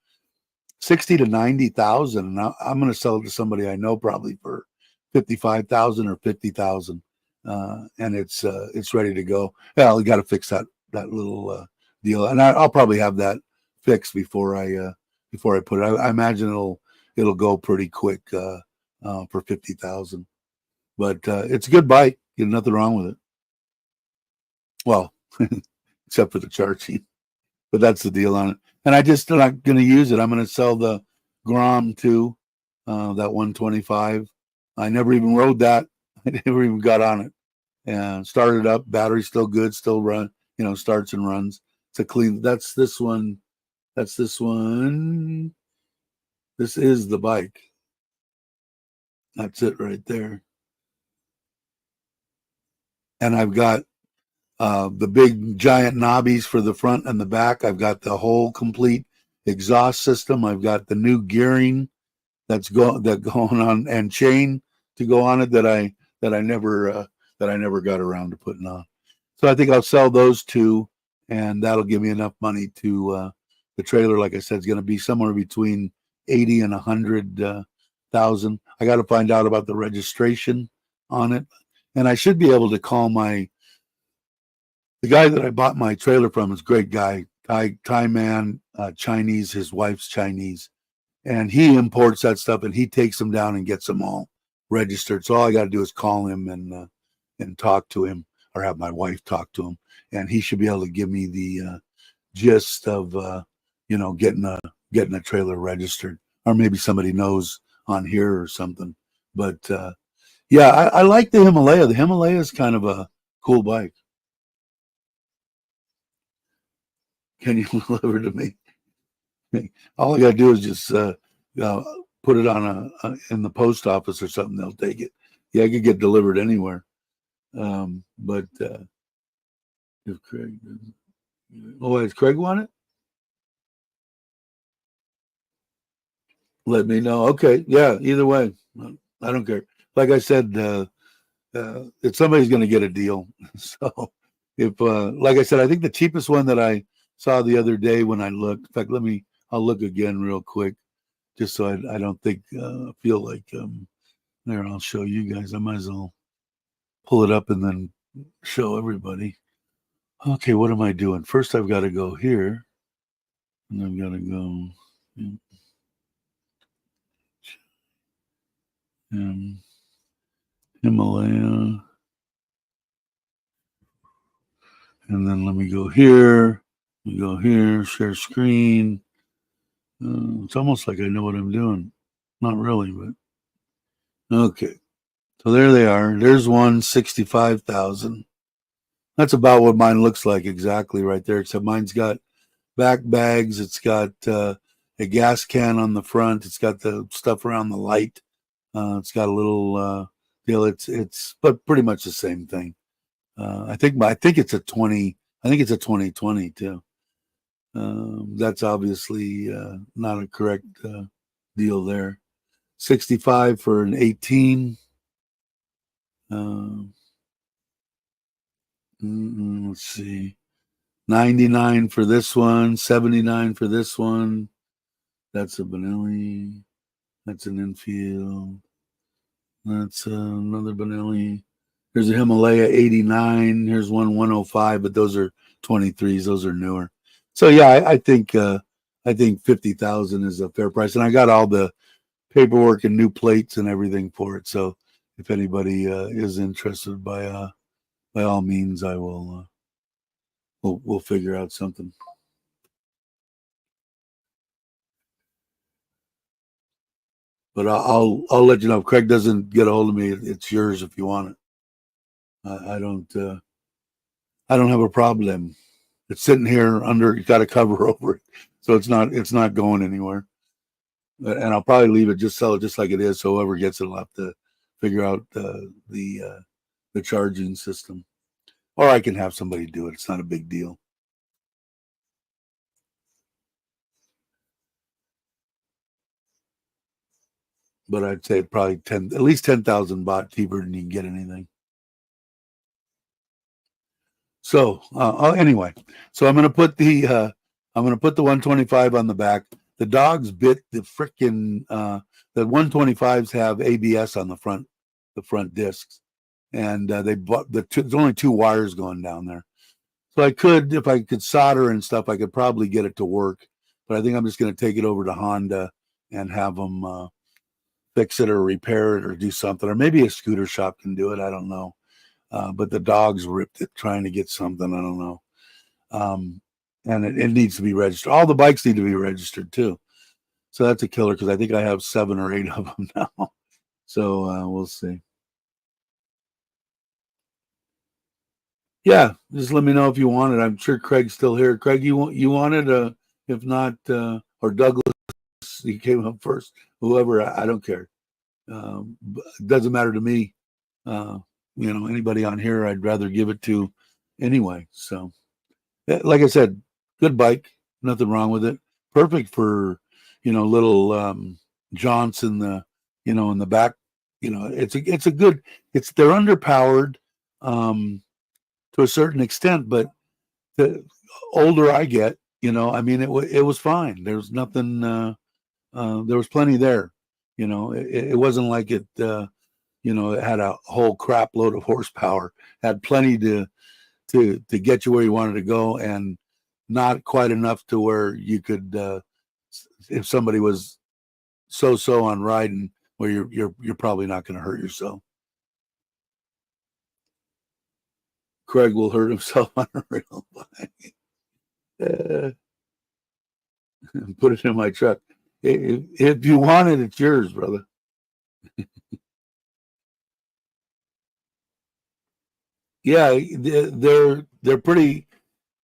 60 to 90,000. And I'm going to sell it to somebody I know probably for 55,000 or 50,000. And it's ready to go. Well, we got to fix that little deal, and I'll probably have that fixed before I put it. I imagine it'll go pretty quick for 50,000. But it's a good bike. There's nothing wrong with it. Well, except for the charging. But that's the deal on it. And I just not going to use it. I'm going to sell the Grom too, that 125. I never even rode that. I never even got on it. And started up. Battery's still good. Still run. Starts and runs. It's a clean. That's this one. That's this one. This is the bike. That's it right there. And I've got the big giant knobbies for the front and the back. I've got the whole complete exhaust system. I've got the new gearing that's going on, and chain to go on it that I never got around to putting on. So I think I'll sell those two, and that'll give me enough money to the trailer. Like I said, is going to be somewhere between 80 and 100,000. I got to find out about the registration on it, and I should be able to call the guy that I bought my trailer from is a great guy, Thai man, Chinese. His wife's Chinese, and he imports that stuff, and he takes them down and gets them all registered. So all I got to do is call him and talk to him, or have my wife talk to him, and he should be able to give me the gist of getting a trailer registered, or maybe somebody knows on here or something. But yeah, I like the Himalaya. The Himalaya is kind of a cool bike. Can you deliver to me? All I got to do is just put it on in the post office or something. They'll take it. Yeah, I could get delivered anywhere. But if Craig doesn't, does Craig want it? Let me know. Okay, yeah. Either way, I don't care. Like I said, if somebody's going to get a deal, so if like I said, I think the cheapest one that I saw the other day when I looked. In fact, I'll look again real quick, just so I don't feel like there. I'll show you guys. I might as well pull it up and then show everybody. Okay, what am I doing? First, I've got to go here, and I've got to go. Himalaya, and then let me go here. We go here, share screen. It's almost like I know what I'm doing. Not really, but okay. So there they are. There's 165,000. That's about what mine looks like exactly right there, except mine's got back bags. It's got a gas can on the front. It's got the stuff around the light. It's got a little deal. It's but pretty much the same thing. I think it's a 20. I think it's a 2020 too. That's obviously not a correct deal there. 65 for an 18. Let's see. 99 for this one. 79 for this one. That's a Benelli. That's an Enfield. That's another Benelli. There's a Himalaya 89. Here's one 105, but those are 23s. Those are newer. So yeah, I think 50,000 is a fair price, and I got all the paperwork and new plates and everything for it. So if anybody is interested, by all means, I will. We'll figure out something. But I'll let you know if Craig doesn't get a hold of me. It's yours if you want it. I don't have a problem. It's sitting here under. You got a cover over it, so it's not going anywhere. And I'll probably leave it, sell it just like it is. So whoever gets it will have to figure out the charging system, or I can have somebody do it. It's not a big deal. But I'd say probably at least 10,000 baht cheaper than you can get anything. So anyway, so I'm gonna put the 125 on the back. The dogs bit the frickin' the 125s have ABS on the front discs, and they bought there's only 2 wires going down there. So I could, if I could solder and stuff, I could probably get it to work. But I think I'm just going to take it over to Honda and have them fix it or repair it or do something. Or maybe a scooter shop can do it. I don't know. But the dogs ripped it trying to get something. I don't know. And it needs to be registered. All the bikes need to be registered too. So that's a killer because I think I have 7 or 8 of them now. So we'll see. Yeah, just let me know if you want it. I'm sure Craig's still here. Craig, you want it? If not, or Douglas, he came up first. Whoever, I don't care. It doesn't matter to me. Anybody on here, I'd rather give it to anyway. So, like I said, good bike, nothing wrong with it. Perfect for little jaunts in the in the back. It's a good. They're underpowered. To a certain extent, but the older I get, I mean, it was fine. There's nothing. There was plenty there. It wasn't like it. It had a whole crap load of horsepower. Had plenty to get you where you wanted to go, and not quite enough to where you could. If somebody was so on riding, where you're probably not going to hurt yourself. Craig will hurt himself on a real bike. Put it in my truck. If you want it, it's yours, brother. Yeah, they're pretty.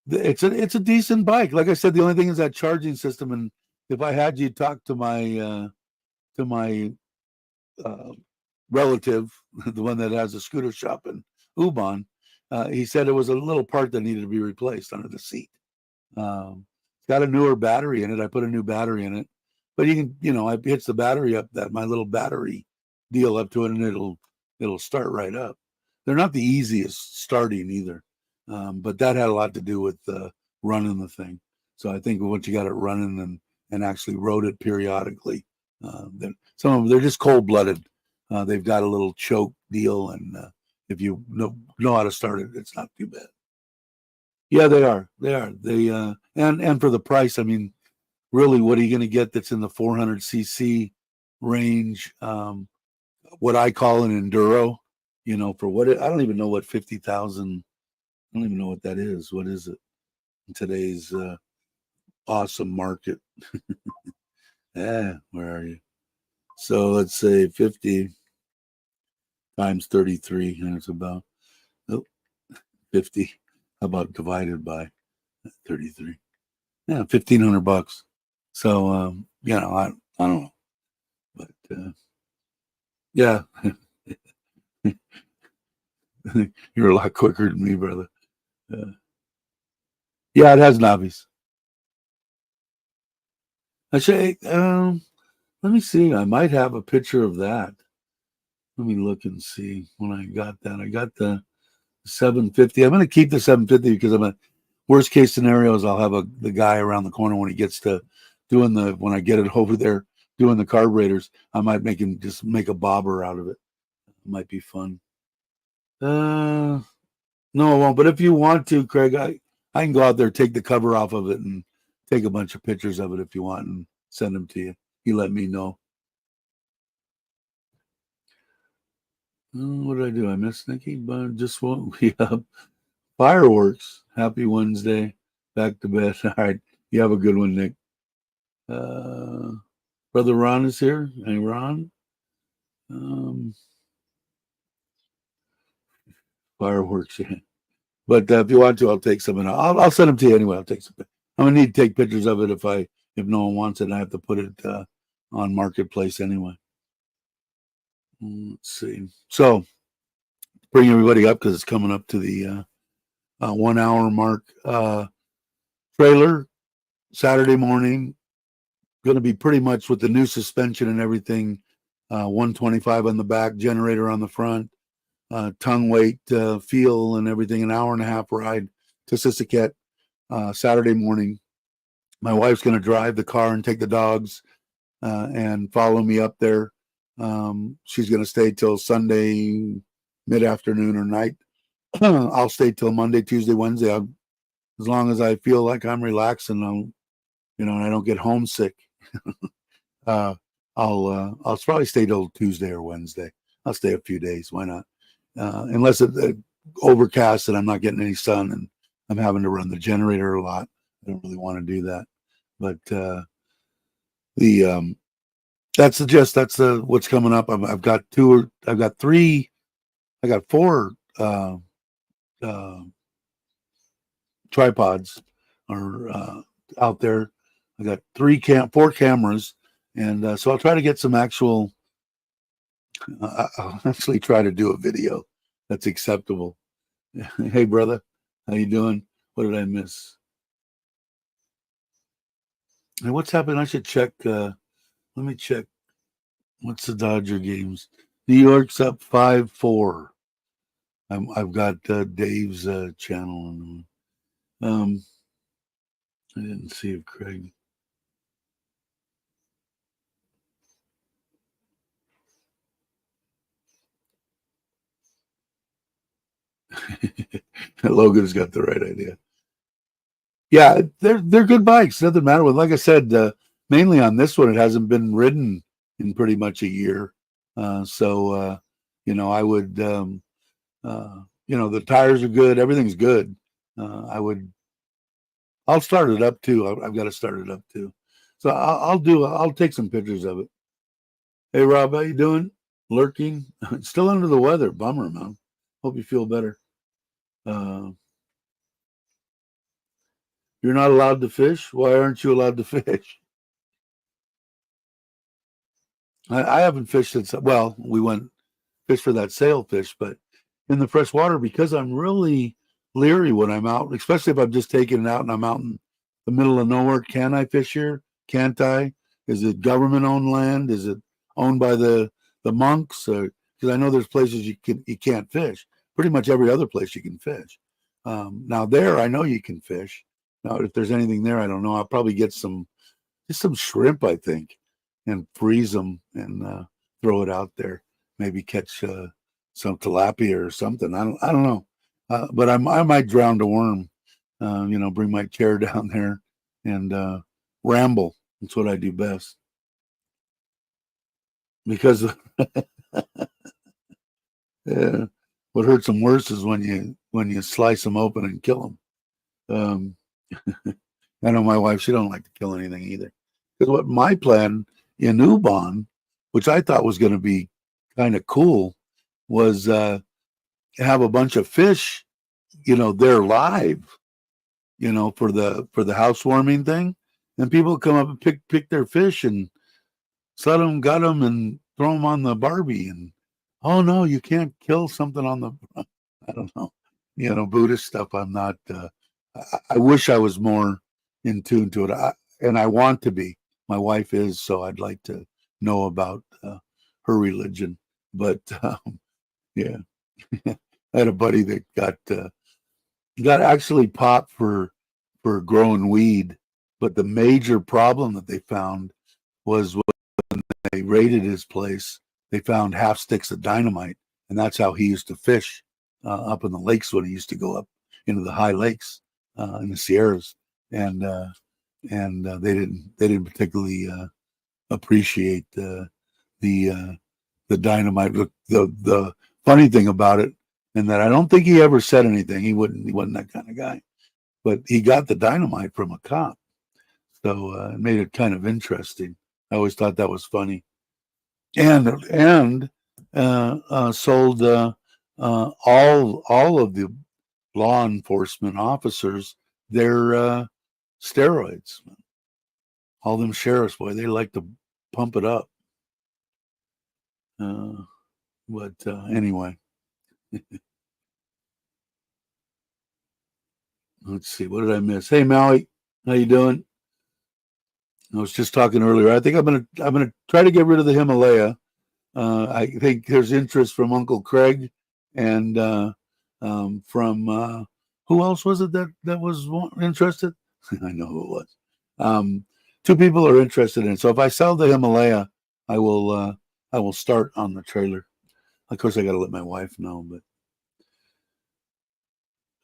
It's a decent bike. Like I said, the only thing is that charging system. And if I had you talk to my uh, relative, the one that has a scooter shop in Ubon, he said it was a little part that needed to be replaced under the seat. It's got a newer battery in it. I put a new battery in it, but you can, I hitch the battery up, that my little battery deal up to it, and it'll start right up. They're not the easiest starting either, but that had a lot to do with running the thing. So I think once you got it running and actually rode it periodically, then some of them, they're just cold blooded. They've got a little choke deal, and if you know how to start it, it's not too bad. Yeah, they are. They are. And for the price, I mean, really, what are you going to get that's in the 400cc range? What I call an enduro, for I don't even know what 50,000. I don't even know what that is. What is it in today's awesome market? Where are you? So let's say 50 times 33, and it's about 50. How about divided by 33? Yeah, $1,500. So I don't know, but yeah, you're a lot quicker than me, brother. Yeah, it has knobbies. Actually, let me see. I might have a picture of that. Let me look and see when I got that. I got the 750. I'm going to keep the 750 because I'm a worst case scenario is I'll have the guy around the corner when he gets to when I get it over there doing the carburetors. I might make him just make a bobber out of it. It might be fun. No, I won't. But if you want to, Craig, I can go out there, take the cover off of it, and take a bunch of pictures of it if you want, and send them to you. You let me know. What did I do? I missed Nikki, but just won't be up. Fireworks. Happy Wednesday. Back to bed. All right. You have a good one, Nick. Brother Ron is here. Hey, Ron. Fireworks. But if you want to, I'll take some. And I'll send them to you anyway. I'll take some. I'm gonna need to take pictures of it if no one wants it. I have to put it on Marketplace anyway. Let's see. So bring everybody up because it's coming up to the 1 hour mark. Trailer Saturday morning. Going to be pretty much with the new suspension and everything. 125 on the back, generator on the front, tongue weight, feel, and everything. An hour and a half ride to Sisaket Saturday morning. My wife's going to drive the car and take the dogs and follow me up there. She's going to stay till Sunday mid-afternoon or night. I'll stay till Monday, Tuesday, Wednesday. as long as I feel like I'm relaxed and I'm, and I don't get homesick, uh, I'll probably stay till Tuesday or Wednesday. I'll stay a few days. Why not? Unless it's overcast and I'm not getting any sun and I'm having to run the generator a lot. I don't really want to do that. But the that's the gist. That's what's coming up. I've got three. I got four uh, tripods are out there. I got four cameras, and so I'll try to get some actual. I'll actually try to do a video that's acceptable. Hey, brother, how you doing? What did I miss? Hey, what's happening? I should check. Let me check. What's the Dodger games? New York's up 5-4. I've got Dave's channel. I didn't see if Craig. Logan's got the right idea. Yeah, they're good bikes. Doesn't matter. Like I said, mainly on this one, it hasn't been ridden in pretty much a year. So I would, the tires are good. Everything's good. I'll start it up too. I've got to start it up too. So I'll take some pictures of it. Hey, Rob, how you doing? Lurking? Still under the weather. Bummer, man. Hope you feel better. You're not allowed to fish? Why aren't you allowed to fish? I haven't fished since, well, we went fish for that sailfish, but in the fresh water, because I'm really leery when I'm out, especially if I'm just taking it out and I'm out in the middle of nowhere. Can I fish here? Can't I? Is it government owned land? Is it owned by the monks? Because I know there's places you can't fish. Pretty much every other place you can fish. Now there, I know you can fish. Now, if there's anything there, I don't know. I'll probably get some shrimp, I think, and freeze them and throw it out there. Maybe catch some tilapia or something. I don't know. But I might drown a worm. Bring my chair down there and ramble. That's what I do best. Because what hurts them worse is when you slice them open and kill them. I know my wife; she don't like to kill anything either. Because what my plan in Ubon, which I thought was going to be kind of cool, was have a bunch of fish, they're live, for the housewarming thing, and people come up and pick their fish and set them, gut them, and throw them on the Barbie. And oh no, you can't kill something on the. I don't know, Buddhist stuff. I'm not. I wish I was more in tune to it, and I want to be. My wife is, so I'd like to know about her religion. But yeah, I had a buddy that got actually popped for growing weed, but the major problem that they found was when they raided his place, they found half sticks of dynamite, and that's how he used to fish up in the lakes when he used to go up into the high lakes in the Sierras, and they didn't particularly appreciate the dynamite. The funny thing about it, and that I don't think he ever said anything. He wasn't that kind of guy, but he got the dynamite from a cop, so it made it kind of interesting. I always thought that was funny, and sold all of the law enforcement officers their steroids. All them sheriffs, boy, they like to pump it up. But anyway, let's see. What did I miss? Hey, Maui, how you doing? I was just talking earlier. I think I'm gonna try to get rid of the Himalaya. I think there's interest from Uncle Craig and from who else was it that was interested? I know who it was. Two people are interested in it. So if I sell the Himalaya, I will start on the trailer. Of course, I got to let my wife know, but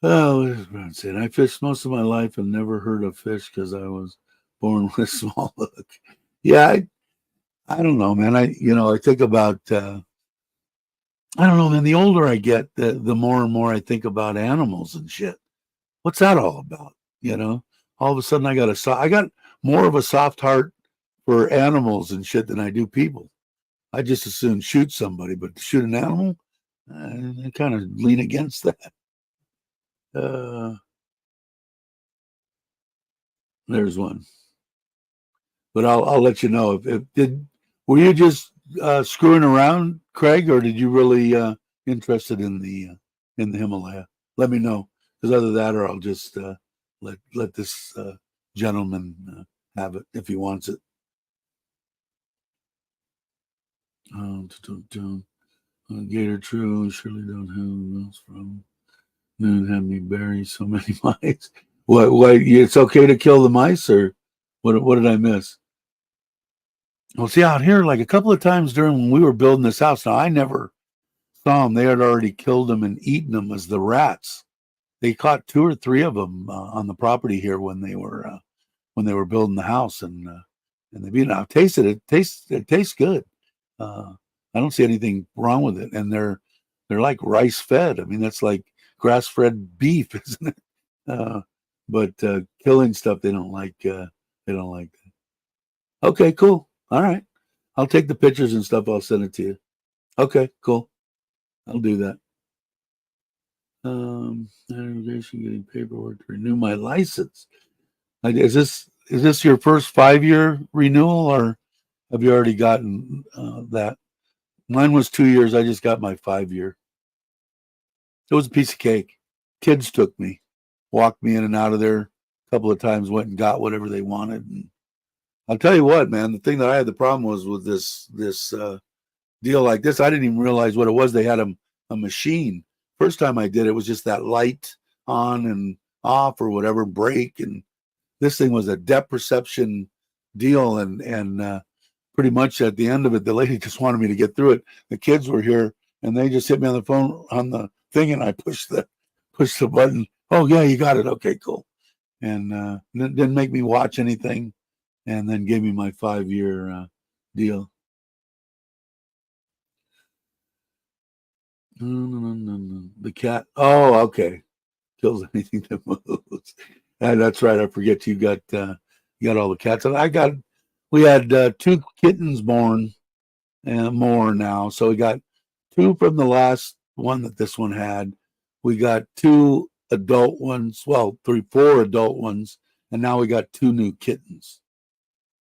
Oh, what is Brown saying? I fished most of my life and never heard of fish because I was born with a small hook. Yeah, I don't know, man. I think about, I don't know, man. The older I get, the more and more I think about animals and shit. What's that all about? You know, all of a sudden I got more of a soft heart for animals and shit than I do people. I just as soon shoot somebody, but to shoot an animal, I kind of lean against that. Uh, there's one, but I'll let you know if did were you just screwing around, Craig, or did you really interested in the Himalaya? Let me know, because either that or I'll just let this gentleman have it if he wants it. Gator True surely don't have else from. Noon had me bury so many mice. What? It's okay to kill the mice, or what? What did I miss? Well, see, out here, like a couple of times during when we were building this house. Now, I never saw them. They had already killed them and eaten them as the rats. They caught two or three of them on the property here when they were building the house, and they beat it. I've tasted it. It tastes good. Uh, I don't see anything wrong with it, and they're like rice fed. I mean, that's like grass fed beef, isn't it? Uh, but killing stuff they don't like. They don't like that. Okay, cool. All right, I'll take the pictures and stuff. I'll send it to you. Okay, cool. I'll do that. Immigration getting paperwork to renew my license. Is this your first 5 year renewal, or have you already gotten that? Mine was 2 years. I just got my 5 year. It was a piece of cake. Kids took me, walked me in and out of there a couple of times, went and got whatever they wanted. And I'll tell you what, man, the thing that I had the problem was with this deal like this. I didn't even realize what it was. They had a machine. First time I did it was just that light on and off or whatever, break, and this thing was a depth perception deal, and pretty much at the end of it, the lady just wanted me to get through it. The kids were here, and they just hit me on the phone on the thing, and I pushed the button. Oh yeah, you got it. Okay, cool. And didn't make me watch anything, and then gave me my 5 year deal. No. The cat. Oh, okay. Kills anything that moves. That's right. I forget you got all the cats. And we had two kittens born and more now. So we got two from the last one that this one had. We got two adult ones. Well, four adult ones, and now we got two new kittens.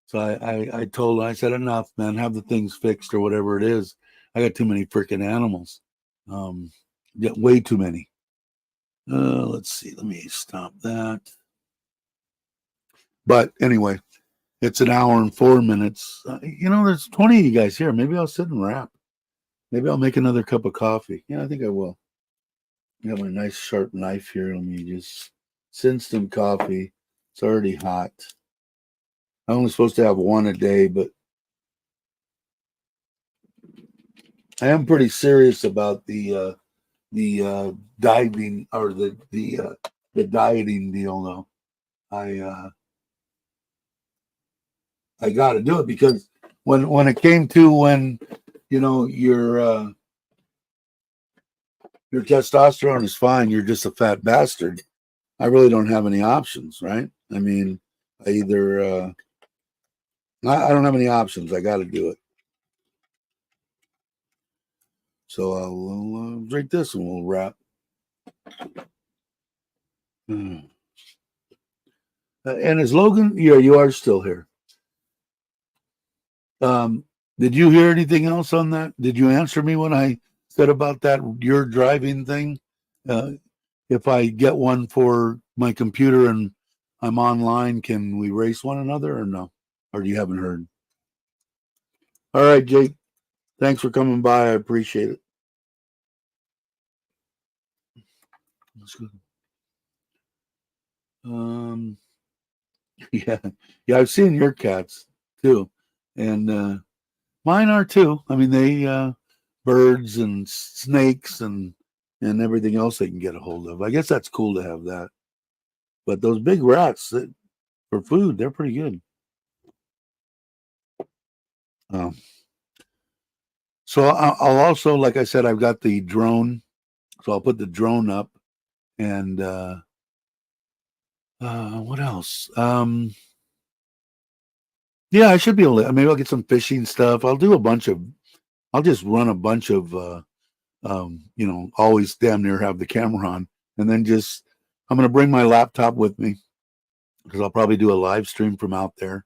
So I told her, I said, enough, man. Have the things fixed or whatever it is. I got too many freaking animals. Yeah, way too many. Let's see. Let me stop that. But anyway, it's an hour and 4 minutes. There's 20 of you guys here. Maybe I'll sit and rap. Maybe I'll make another cup of coffee. Yeah, I think I will. I got my nice sharp knife here. Let me just instant coffee. It's already hot. I'm only supposed to have one a day, but I am pretty serious about the diving or the dieting deal, though. I got to do it because when it came to when your testosterone is fine, you're just a fat bastard. I really don't have any options, right? I mean, I either I don't have any options. I got to do it. So I'll drink this and we'll wrap. And is Logan? Yeah, you are still here. Did you hear anything else on that? Did you answer me when I said about that your driving thing? Uh, if I get one for my computer and I'm online, can we race one another or no? Or you haven't heard? All right, Jake. Thanks for coming by. I appreciate it. That's good. Yeah, yeah. I've seen your cats too, and mine are too. I mean, they birds and snakes and and everything else they can get a hold of. I guess that's cool to have that. But those big rats for food, they're pretty good. Um, so I'll also, like I said, I've got the drone, so I'll put the drone up, and what else? Yeah, I should be able to. Maybe I'll get some fishing stuff. I'll just run a bunch of, always damn near have the camera on, and then I'm going to bring my laptop with me because I'll probably do a live stream from out there,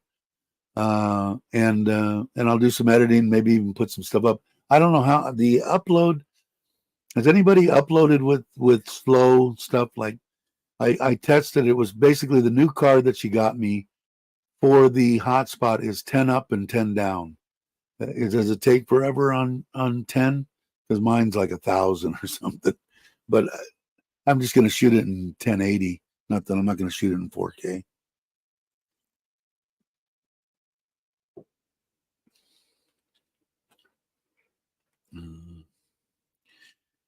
and I'll do some editing, maybe even put some stuff up. I don't know how the upload. Has anybody uploaded with slow stuff? Like I tested. It was basically the new card that she got me for the hotspot is 10 up and 10 down. Does it take forever on 10? Because mine's like 1,000 or something. But I'm just going to shoot it in 1080. Not that I'm not going to shoot it in 4K.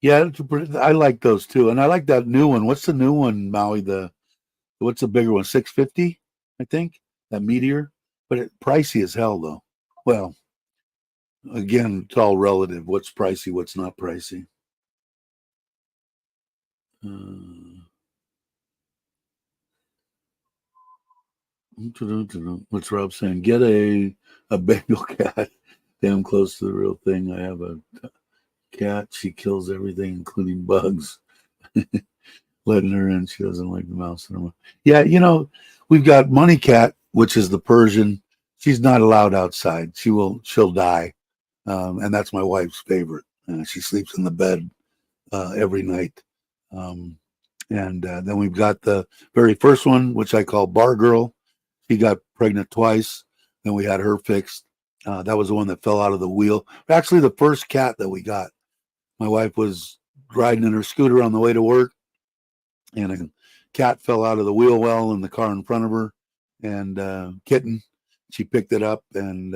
Yeah, I like those too, and I like that new one. What's the new one, Maui? What's the bigger one? 650, I think. That Meteor, but pricey as hell though. Well, again, it's all relative. What's pricey? What's not pricey? What's Rob saying? Get a Bengal cat. Damn close to the real thing. I have a cat. She kills everything, including bugs. Letting her in. She doesn't like the mouse in her mouth. Yeah, we've got Money Cat, which is the Persian. She's not allowed outside. She'll die. And that's my wife's favorite. She sleeps in the bed every night. And then we've got the very first one, which I call Bar Girl. She got pregnant twice. Then we had her fixed. That was the one that fell out of the wheel. Actually, the first cat that we got. My wife was riding in her scooter on the way to work, and a cat fell out of the wheel well in the car in front of her, and kitten. She picked it up and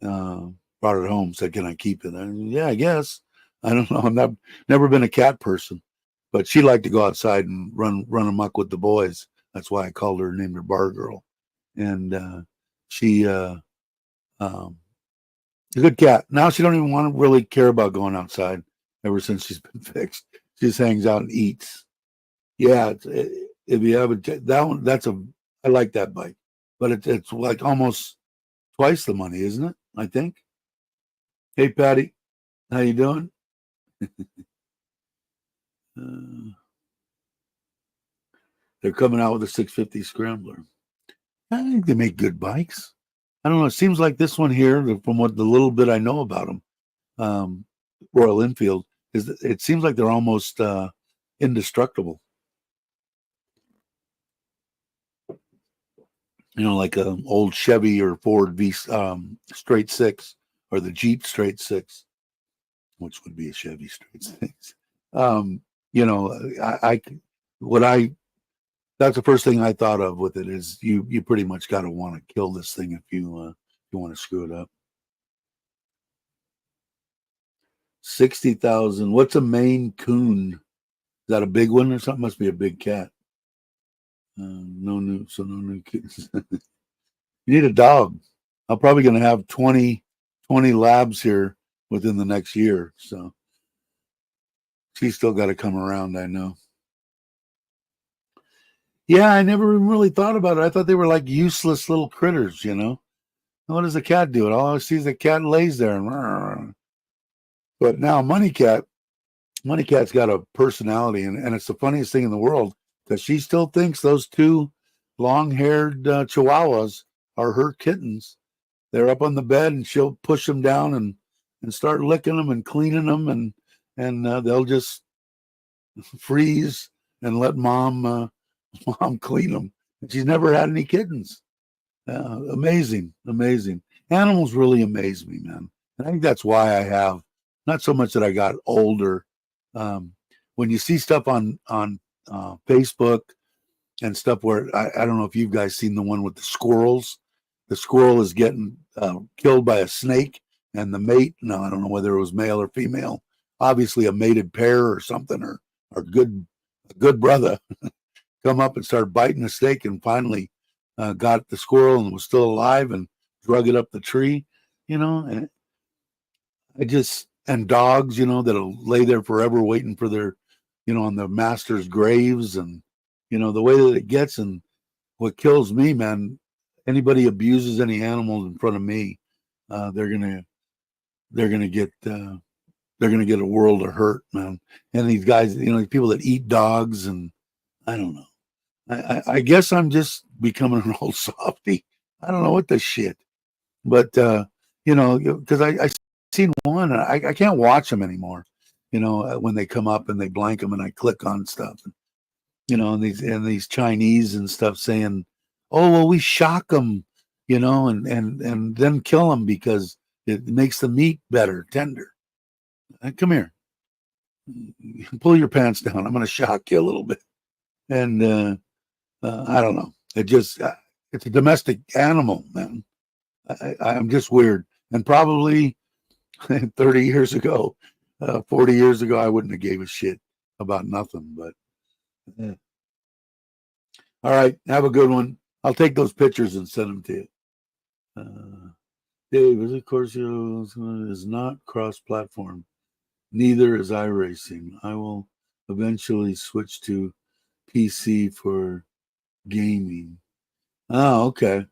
brought it home. Said, "Can I keep it?" Yeah, I guess. I don't know. Never been a cat person, but she liked to go outside and run amok with the boys. That's why I called her, named her Bar Girl, and she um, a good cat. Now she don't even want to really care about going outside. Ever since she's been fixed, she just hangs out and eats. Yeah, if you have that one, I like that bike, but it's like almost twice the money, isn't it? I think. Hey, Patty, how you doing? They're coming out with a 650 Scrambler. I think they make good bikes. I don't know. It seems like this one here, from what the little bit I know about them, Royal Enfield, it seems like they're almost indestructible. Like an old Chevy or Ford straight six, or the Jeep straight six, which would be a Chevy straight six. You know, what I that's the first thing I thought of with it is you pretty much got to want to kill this thing if you want to screw it up. 60,000. What's a Maine Coon? Is that a big one or something? Must be a big cat. No new kids. You need a dog. I'm probably going to have 20 labs here within the next year. So she's still got to come around, I know. Yeah, I never really thought about it. I thought they were like useless little critters, What does a cat do? All I see is the cat lays there and but now Money Cat's got a personality, and it's the funniest thing in the world because she still thinks those two long-haired chihuahuas are her kittens. They're up on the bed, and she'll push them down and start licking them and cleaning them, and they'll just freeze and let mom clean them. And she's never had any kittens. Amazing. Animals really amaze me, man. And I think that's why I have not so much that I got older. When you see stuff on Facebook and stuff where I don't know if you guys seen the one with the squirrels. The squirrel is getting killed by a snake, and the mate. No, I don't know whether it was male or female. obviously a mated pair or something, or a good brother, come up and start biting the snake, and finally got the squirrel and was still alive and drug it up the tree, and I just, and dogs, that'll lay there forever waiting for their, on the master's graves, and, the way that it gets. And what kills me, man, anybody abuses any animals in front of me, they're gonna get they're gonna get a world of hurt, man. And these guys, these people that eat dogs, and I don't know. I guess I'm just becoming an old softy. I don't know what the shit, but because I seen one, and I can't watch them anymore. When they come up and they blank them, and I click on stuff, and these Chinese and stuff saying, "Oh well, we shock them," and then kill them because it makes the meat better, tender. Come here, pull your pants down. I'm going to shock you a little bit, and I don't know. It's a domestic animal, man. I'm just weird, and probably 30 years ago, 40 years ago, I wouldn't have gave a shit about nothing. But all right, have a good one. I'll take those pictures and send them to you. Dave, of course, is not cross-platform. Neither is iRacing. I will eventually switch to PC for gaming. Oh, okay.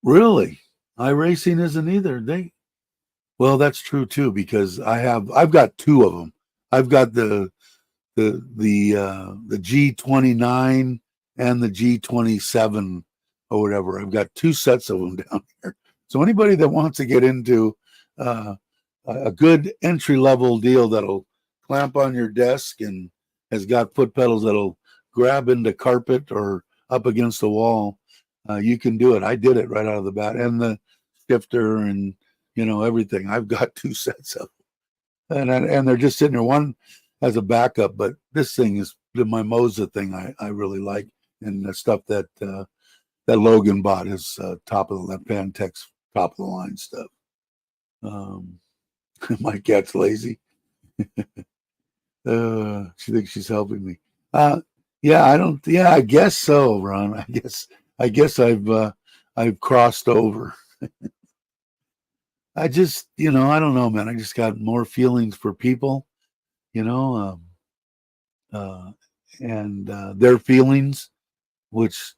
Really? iRacing isn't either. Well, that's true too, because I've got two of them. I've got the G29 and the G27 or whatever. I've got two sets of them down here. So anybody that wants to get into a good entry level deal that'll clamp on your desk and has got foot pedals that'll grab into carpet or up against the wall, you can do it. I did it right out of the bat, and the shifter and everything. I've got two sets of them, and they're just sitting there. One as a backup, but this thing is the Mimosa thing. I really like, and the stuff that Logan bought is top of the Pantex top of the line stuff. My cat's lazy. She thinks she's helping me. Yeah, I don't. Yeah, I guess so, Ron. I guess I've crossed over. I just, I don't know, man. I just got more feelings for people, and their feelings, which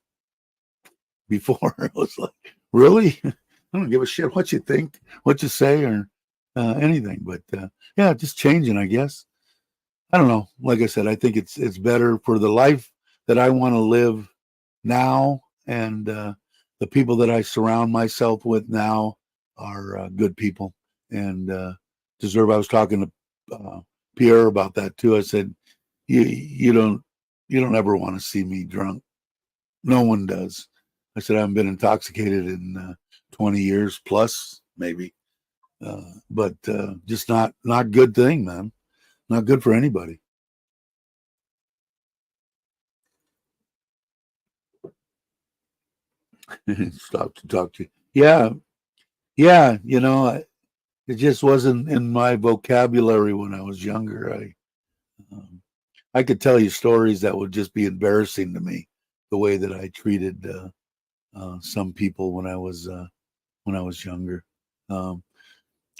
before it was like, really? I don't give a shit what you think, what you say, or anything. But yeah, just changing, I guess. I don't know. Like I said, I think it's better for the life that I want to live now, and the people that I surround myself with now are good people and deserve. I was talking to Pierre about that too. I said, you don't ever want to see me drunk. No one does. I said, I haven't been intoxicated in 20 years plus, maybe, but just not good thing, man. Not good for anybody. Stop to talk to you. Yeah, yeah. It just wasn't in my vocabulary when I was younger. I could tell you stories that would just be embarrassing to me, the way that I treated some people when I was younger. I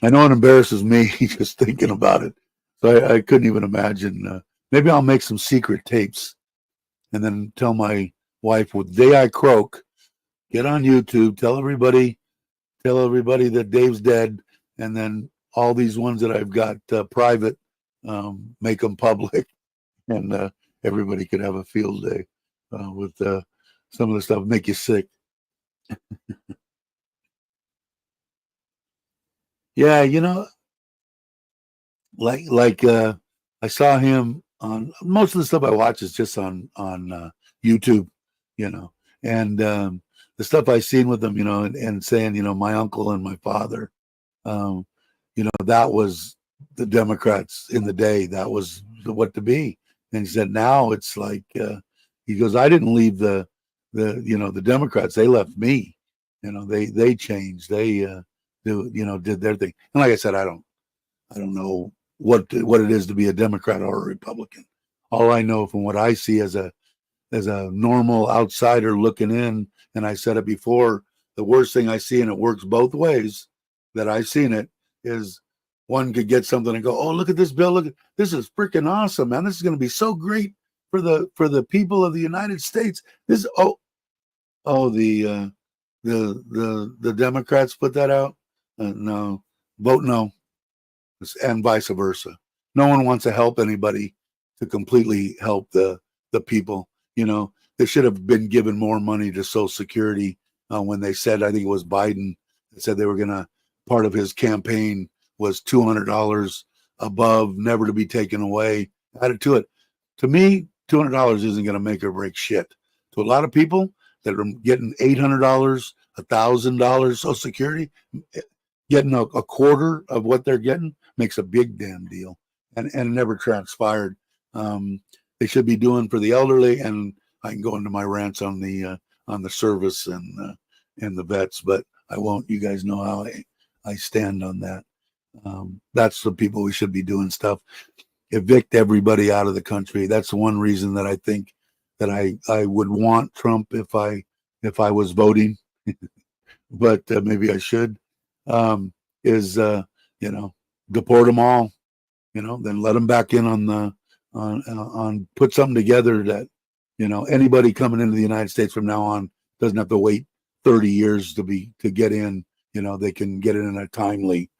know it embarrasses me just thinking about it. So I couldn't even imagine. Maybe I'll make some secret tapes and then tell my wife, "With the day I croak, get on YouTube, tell everybody that Dave's dead, and then all these ones that I've got private, make them public, and everybody could have a field day with some of the stuff make you sick." Yeah, like I saw him on most of the stuff I watch is just on YouTube, you know, and the stuff I seen with him, and saying, my uncle and my father, um, that was the Democrats in the day. That was what to be. And he said now it's like he goes, I didn't leave the Democrats. They left me. They changed. They did their thing. And like I said, I don't know what it is to be a Democrat or a Republican. All I know from what I see as a normal outsider looking in, and I said it before, the worst thing I see, and it works both ways that I've seen it, is one could get something and go, oh, look at this bill, look, this is freaking awesome, man. This is going to be so great for the people of the United States. This the Democrats put that out. No, vote no, and vice versa. No one wants to help anybody to completely help the people. They should have been given more money to Social Security when they said, I think it was Biden, said they were going to, part of his campaign was $200 above, never to be taken away. Added to it. To me, $200 isn't going to make or break shit. To a lot of people that are getting $800, $1,000 Social Security, getting a quarter of what they're getting makes a big damn deal, and it never transpired. They should be doing for the elderly, and I can go into my rants on the service and the vets, but I won't. You guys know how I stand on that. That's the people we should be doing stuff. Evict everybody out of the country. That's one reason that I think that I would want Trump if I was voting, but maybe I should. Is deport them all. Then let them back in on put something together that anybody coming into the United States from now on doesn't have to wait 30 years to get in. They can get in a timely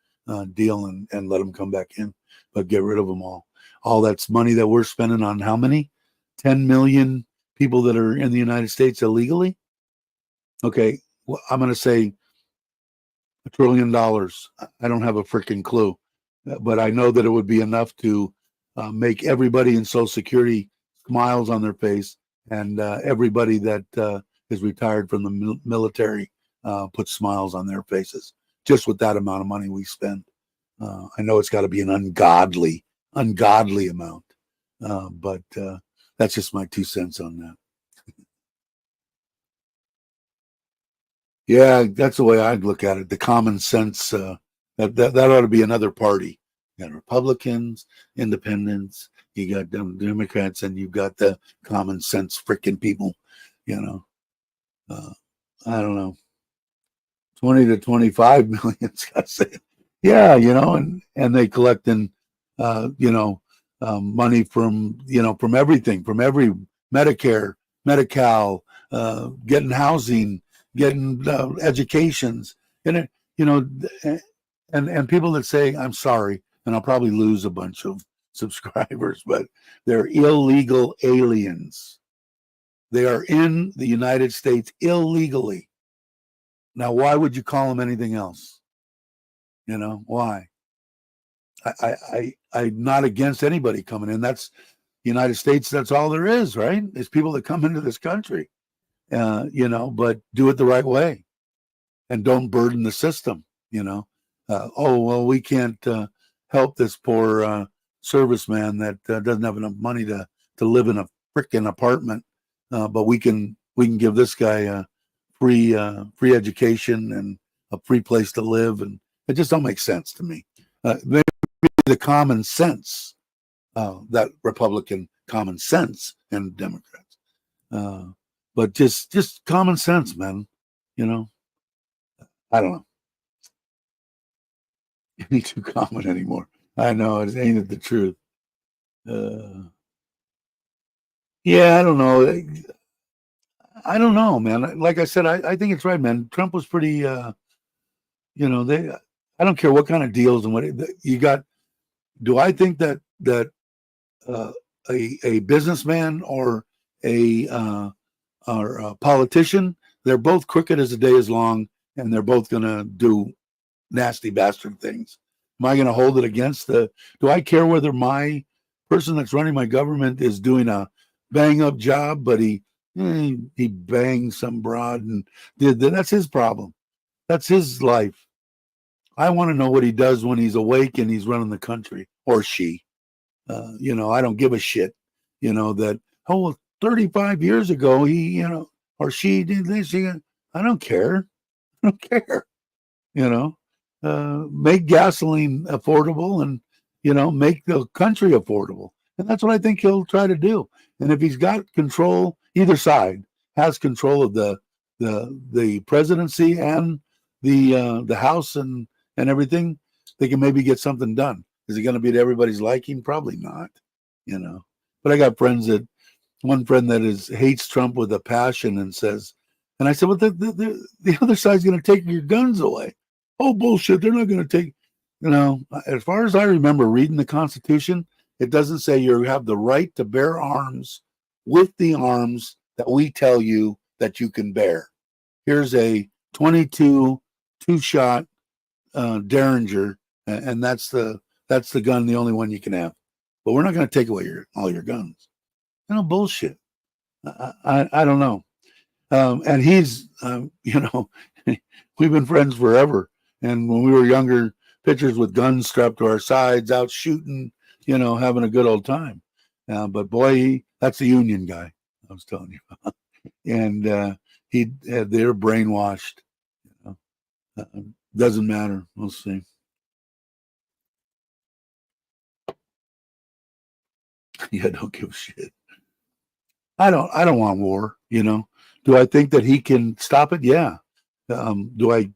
deal and let them come back in, but get rid of them all. All that's money that we're spending on how many? 10 million people that are in the United States illegally. Okay, well, I'm going to say $1 trillion. I don't have a freaking clue, but I know that it would be enough to make everybody in Social Security smiles on their face, and everybody that is retired from the military put smiles on their faces, just with that amount of money we spend. I know it's got to be an ungodly amount, but that's just my 2 cents on that. Yeah, that's the way I'd look at it. The common sense that ought to be another party. You got Republicans, Independents, you got Democrats, and you've got the common sense freaking people. I don't know, 20 to 25 million. Yeah, and they collecting, money from everything, from every Medicare, Medi-Cal, getting housing, getting educations, and and people that say, I'm sorry, and I'll probably lose a bunch of subscribers, but they're illegal aliens. They are in the United States illegally. Now, why would you call them anything else? Why? I'm not against anybody coming in. That's the United States. That's all there is, right? There's people that come into this country, but do it the right way and don't burden the system. Oh, well, we can't help this poor serviceman that doesn't have enough money to live in a freaking apartment, but we can give this guy a free education and a free place to live, and it just don't make sense to me. Maybe the common sense, that Republican common sense and Democrats, but just common sense, man. I don't know. Any too common anymore. I know it ain't the truth. Yeah, I don't know. I don't know, man. Like I said, I think it's right, man. Trump was pretty. They. I don't care what kind of deals and what you got. Do I think that a businessman or a politician, they're both crooked as the day is long, and they're both gonna do nasty bastard things? Am I going to hold it against do I care whether my person that's running my government is doing a bang up job, but he banged some broad and that's his problem. That's his life. I want to know what he does when he's awake and he's running the country, or she. I don't give a shit, that, 35 years ago, he, or she did this. I don't care. I don't care. Make gasoline affordable, and make the country affordable. And that's what I think he'll try to do. And if he's got control, either side has control of the presidency and the House and everything, they can maybe get something done. Is it going to be to everybody's liking? Probably not, But I got one friend that hates Trump with a passion and says, and I said, well, the other side's going to take your guns away. Oh, bullshit. They're not going to take, as far as I remember reading the Constitution, it doesn't say you have the right to bear arms with the arms that we tell you that you can bear. Here's a 22 two-shot Derringer, and that's the gun, the only one you can have. But we're not going to take away all your guns. Bullshit. I don't know. And he's, we've been friends forever. And when we were younger, pictures with guns strapped to our sides, out shooting, having a good old time. But boy, that's the Union guy I was telling you about. And they're brainwashed. Doesn't matter. We'll see. Yeah, don't give a shit. I don't want war. Do I think that he can stop it? Yeah. Do I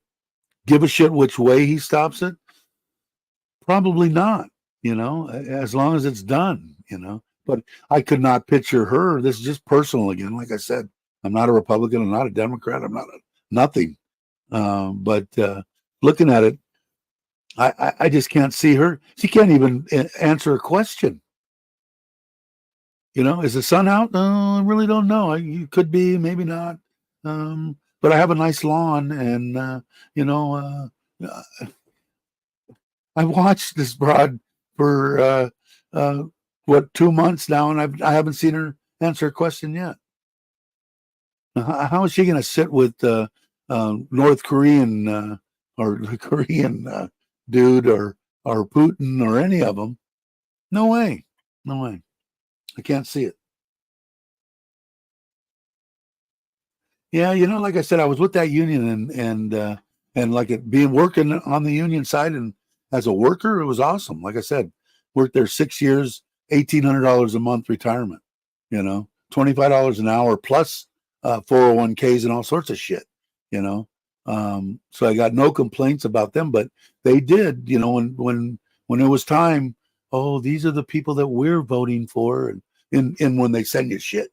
give a shit which way he stops it? Probably not. As long as it's done. But I could not picture her. This is just personal again. Like I said, I'm not a Republican. I'm not a Democrat. I'm not nothing. But looking at it, I just can't see her. She can't even answer a question. Is the sun out? I really don't know. It could be, maybe not. But I have a nice lawn, and I watched this broad for 2 months now, and I haven't seen her answer a question yet. How is she going to sit with North Korean or the Korean dude or Putin or any of them? No way. No way. I can't see it. Yeah, like I said, I was with that union and like it being working on the union side and as a worker, it was awesome. Like I said, worked there 6 years, $1,800 a month retirement, $25 an hour plus 401ks and all sorts of shit, So I got no complaints about them, but they did, when it was time, oh, these are the people that we're voting for, and when they send you shit,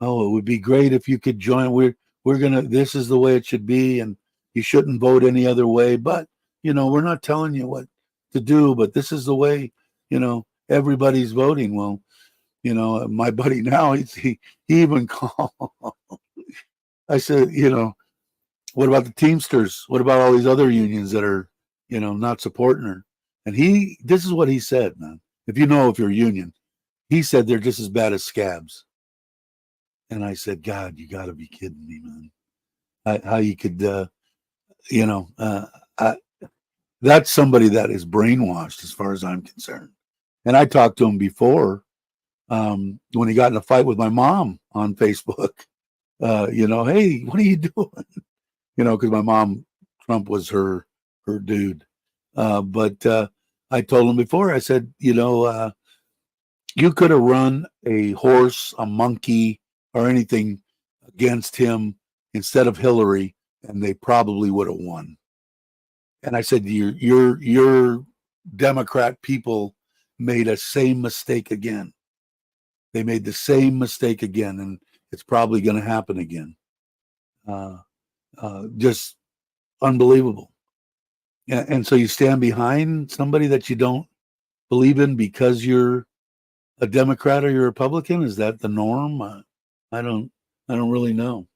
oh, it would be great if you could join. This is the way it should be, and you shouldn't vote any other way. But, we're not telling you what to do, but this is the way, everybody's voting. Well, my buddy now, he even called. I said, what about the Teamsters? What about all these other unions that are, not supporting her? And this is what he said, man. If you're a union, he said they're just as bad as scabs. And I said, God, you got to be kidding me, man. How you could, that's somebody that is brainwashed as far as I'm concerned. And I talked to him before when he got in a fight with my mom on Facebook. Hey, what are you doing? Because my mom, Trump was her dude. But I told him before, I said, you could have run a horse, a monkey, or anything against him instead of Hillary, and they probably would have won. And I said, your Democrat people made a same mistake again. They made the same mistake again, and it's probably going to happen again. Just unbelievable. And so you stand behind somebody that you don't believe in because you're a Democrat or you're a Republican? Is that the norm? I don't really know.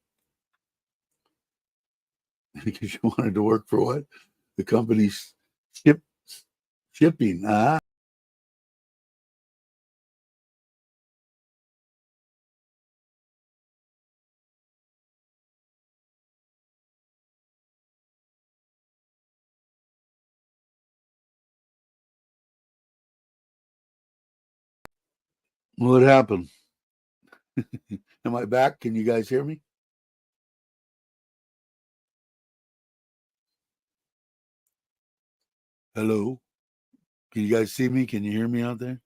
Because you wanted to work for what? The company's shipping. What happened? Am I back? Can you guys hear me? Hello? Can you guys see me? Can you hear me out there?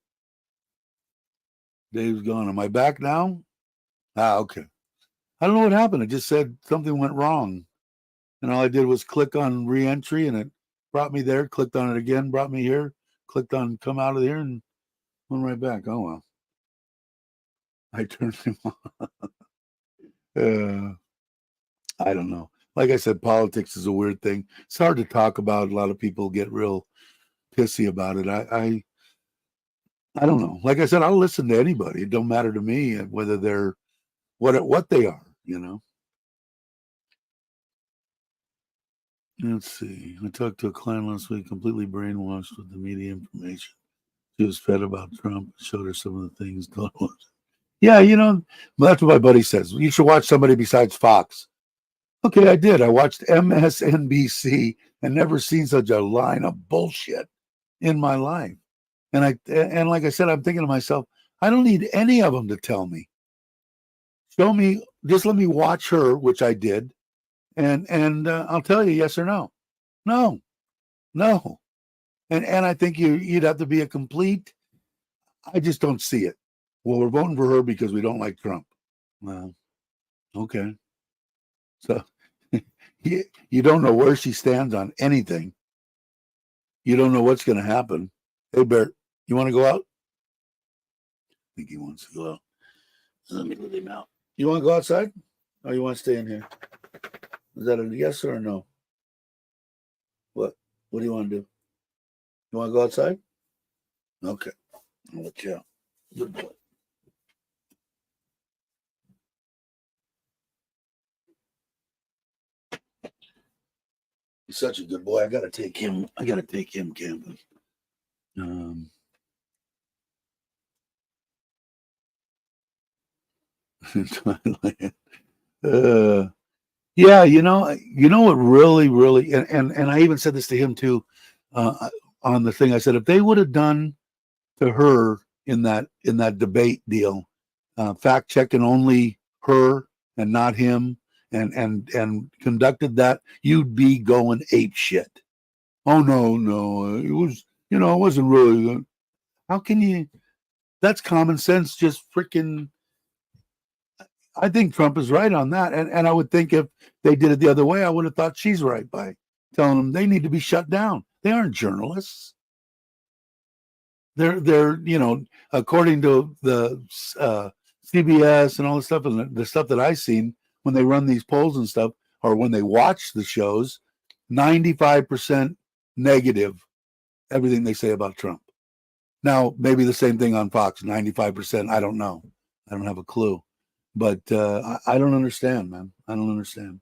Dave's gone. Am I back now? Okay. I don't know what happened. It just said something went wrong. And all I did was click on re-entry and it brought me there, clicked on it again, brought me here, clicked on come out of here and went right back. Oh, well. I turned him on. I don't know. Like I said, politics is a weird thing. It's hard to talk about. A lot of people get real pissy about it. I don't know. Like I said, I'll listen to anybody. It don't matter to me whether they're what they are, you know. Let's see. I talked to a client last week, completely brainwashed with the media information. She was fed about Trump, showed her some of the things. Yeah, you know, that's what my buddy says. You should watch somebody besides Fox. Okay, I did. I watched MSNBC and never seen such a line of bullshit in my life. And like I said, I'm thinking to myself, I don't need any of them to tell me. Show me, just let me watch her, which I did, and I'll tell you yes or no. No. And I think you'd have to be a complete. I just don't see it. Well, we're voting for her because we don't like Trump. Well, okay. So you don't know where she stands on anything. You don't know what's going to happen. Hey, Bert, you want to go out? I think he wants to go out. Let me let him out. You want to go outside? Or you want to stay in here? Is that a yes or a no? What? What do you want to do? You want to go outside? Okay. I'll let you out. Good boy. He's such a good boy. I gotta take him camping. Thailand. Yeah, you know what really, and I even said this to him too, on the thing. I said if they would have done to her in that debate deal, fact checking only her and not him, and conducted that, you'd be going ape shit. Oh no, it was it wasn't really. How can you? That's common sense. Just freaking. I think Trump is right on that, and I would think if they did it the other way, I would have thought she's right by telling them they need to be shut down. They aren't journalists. They're according to the CBS and all the stuff, and the stuff that I've seen when they run these polls and stuff, or when they watch the shows, 95% negative everything they say about Trump. Now maybe the same thing on Fox, 95%. I don't know. I don't have a clue. But I don't understand, man. I don't understand.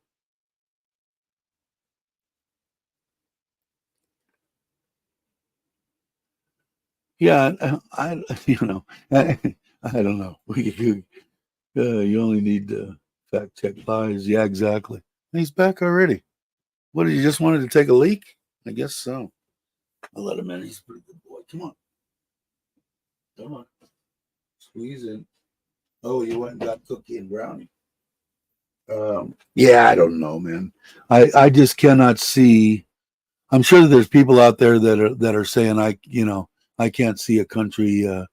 Yeah, I don't know. You only need fact check lies. Yeah, exactly. He's back already. What did you just wanted to take a leak? I guess so. I'll let him in. He's a pretty good boy. Come on, squeeze in. Oh, you went and got cookie and brownie. Yeah, I don't know, man. I just cannot see. I'm sure that there's people out there that are saying I can't see a country. I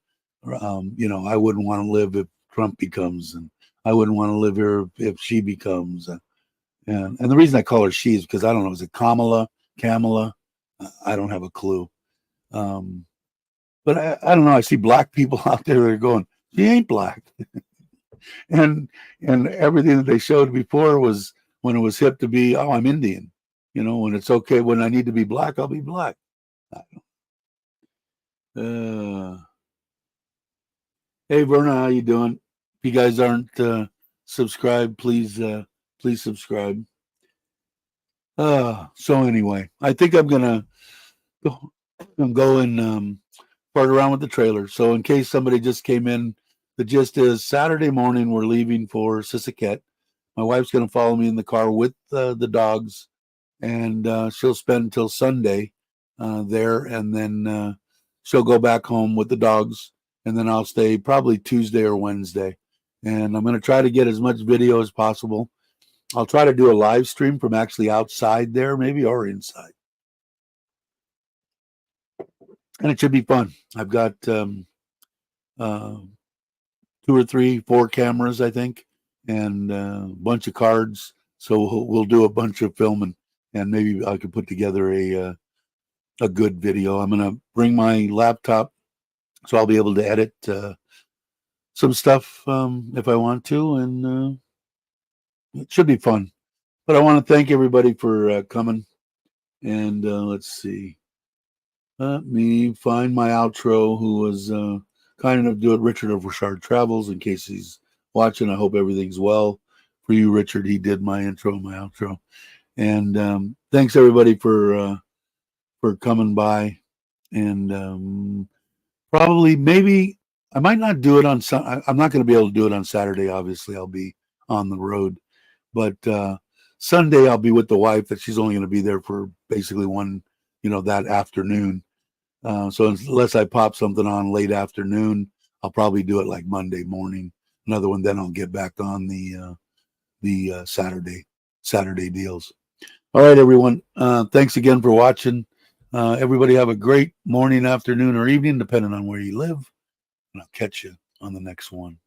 wouldn't want to live if Trump becomes, and I wouldn't want to live here if she becomes. And the reason I call her she is because I don't know. Is it Kamala? I don't have a clue. But I don't know. I see black people out there that are going, she ain't black. and everything that they showed before was when it was hip to be, oh, I'm Indian. When it's okay, when I need to be black, I'll be black. Hey, Verna, how you doing? If you guys aren't subscribed, please subscribe. So anyway, I think I'm gonna go and fart around with the trailer. So in case somebody just came in, the gist is Saturday morning we're leaving for Sisaket. My wife's gonna follow me in the car with the dogs, and she'll spend until Sunday there, and then she'll go back home with the dogs, and then I'll stay probably Tuesday or Wednesday. And I'm going to try to get as much video as possible. I'll try to do a live stream from actually outside there, maybe, or inside. and it should be fun. I've got 2 or 3, 4 cameras, I think, and a bunch of cards. So we'll do a bunch of filming, and maybe I could put together a good video. I'm gonna bring my laptop, so I'll be able to edit some stuff if I want to, and it should be fun. But I want to thank everybody for coming, and let's see. Let me find my outro, who was kind enough to do it, Richard of Richard Travels, in case he's watching. I hope everything's well for you, Richard. He did my intro and my outro. And thanks, everybody, for coming by. And probably, maybe, I might not do it on I'm not going to be able to do it on Saturday, obviously. I'll be on the road. But Sunday, I'll be with the wife, that she's only going to be there for basically that afternoon. So unless I pop something on late afternoon, I'll probably do it like Monday morning. Another one, then I'll get back on the Saturday deals. All right, everyone. Thanks again for watching. Everybody have a great morning, afternoon, or evening, depending on where you live. And I'll catch you on the next one.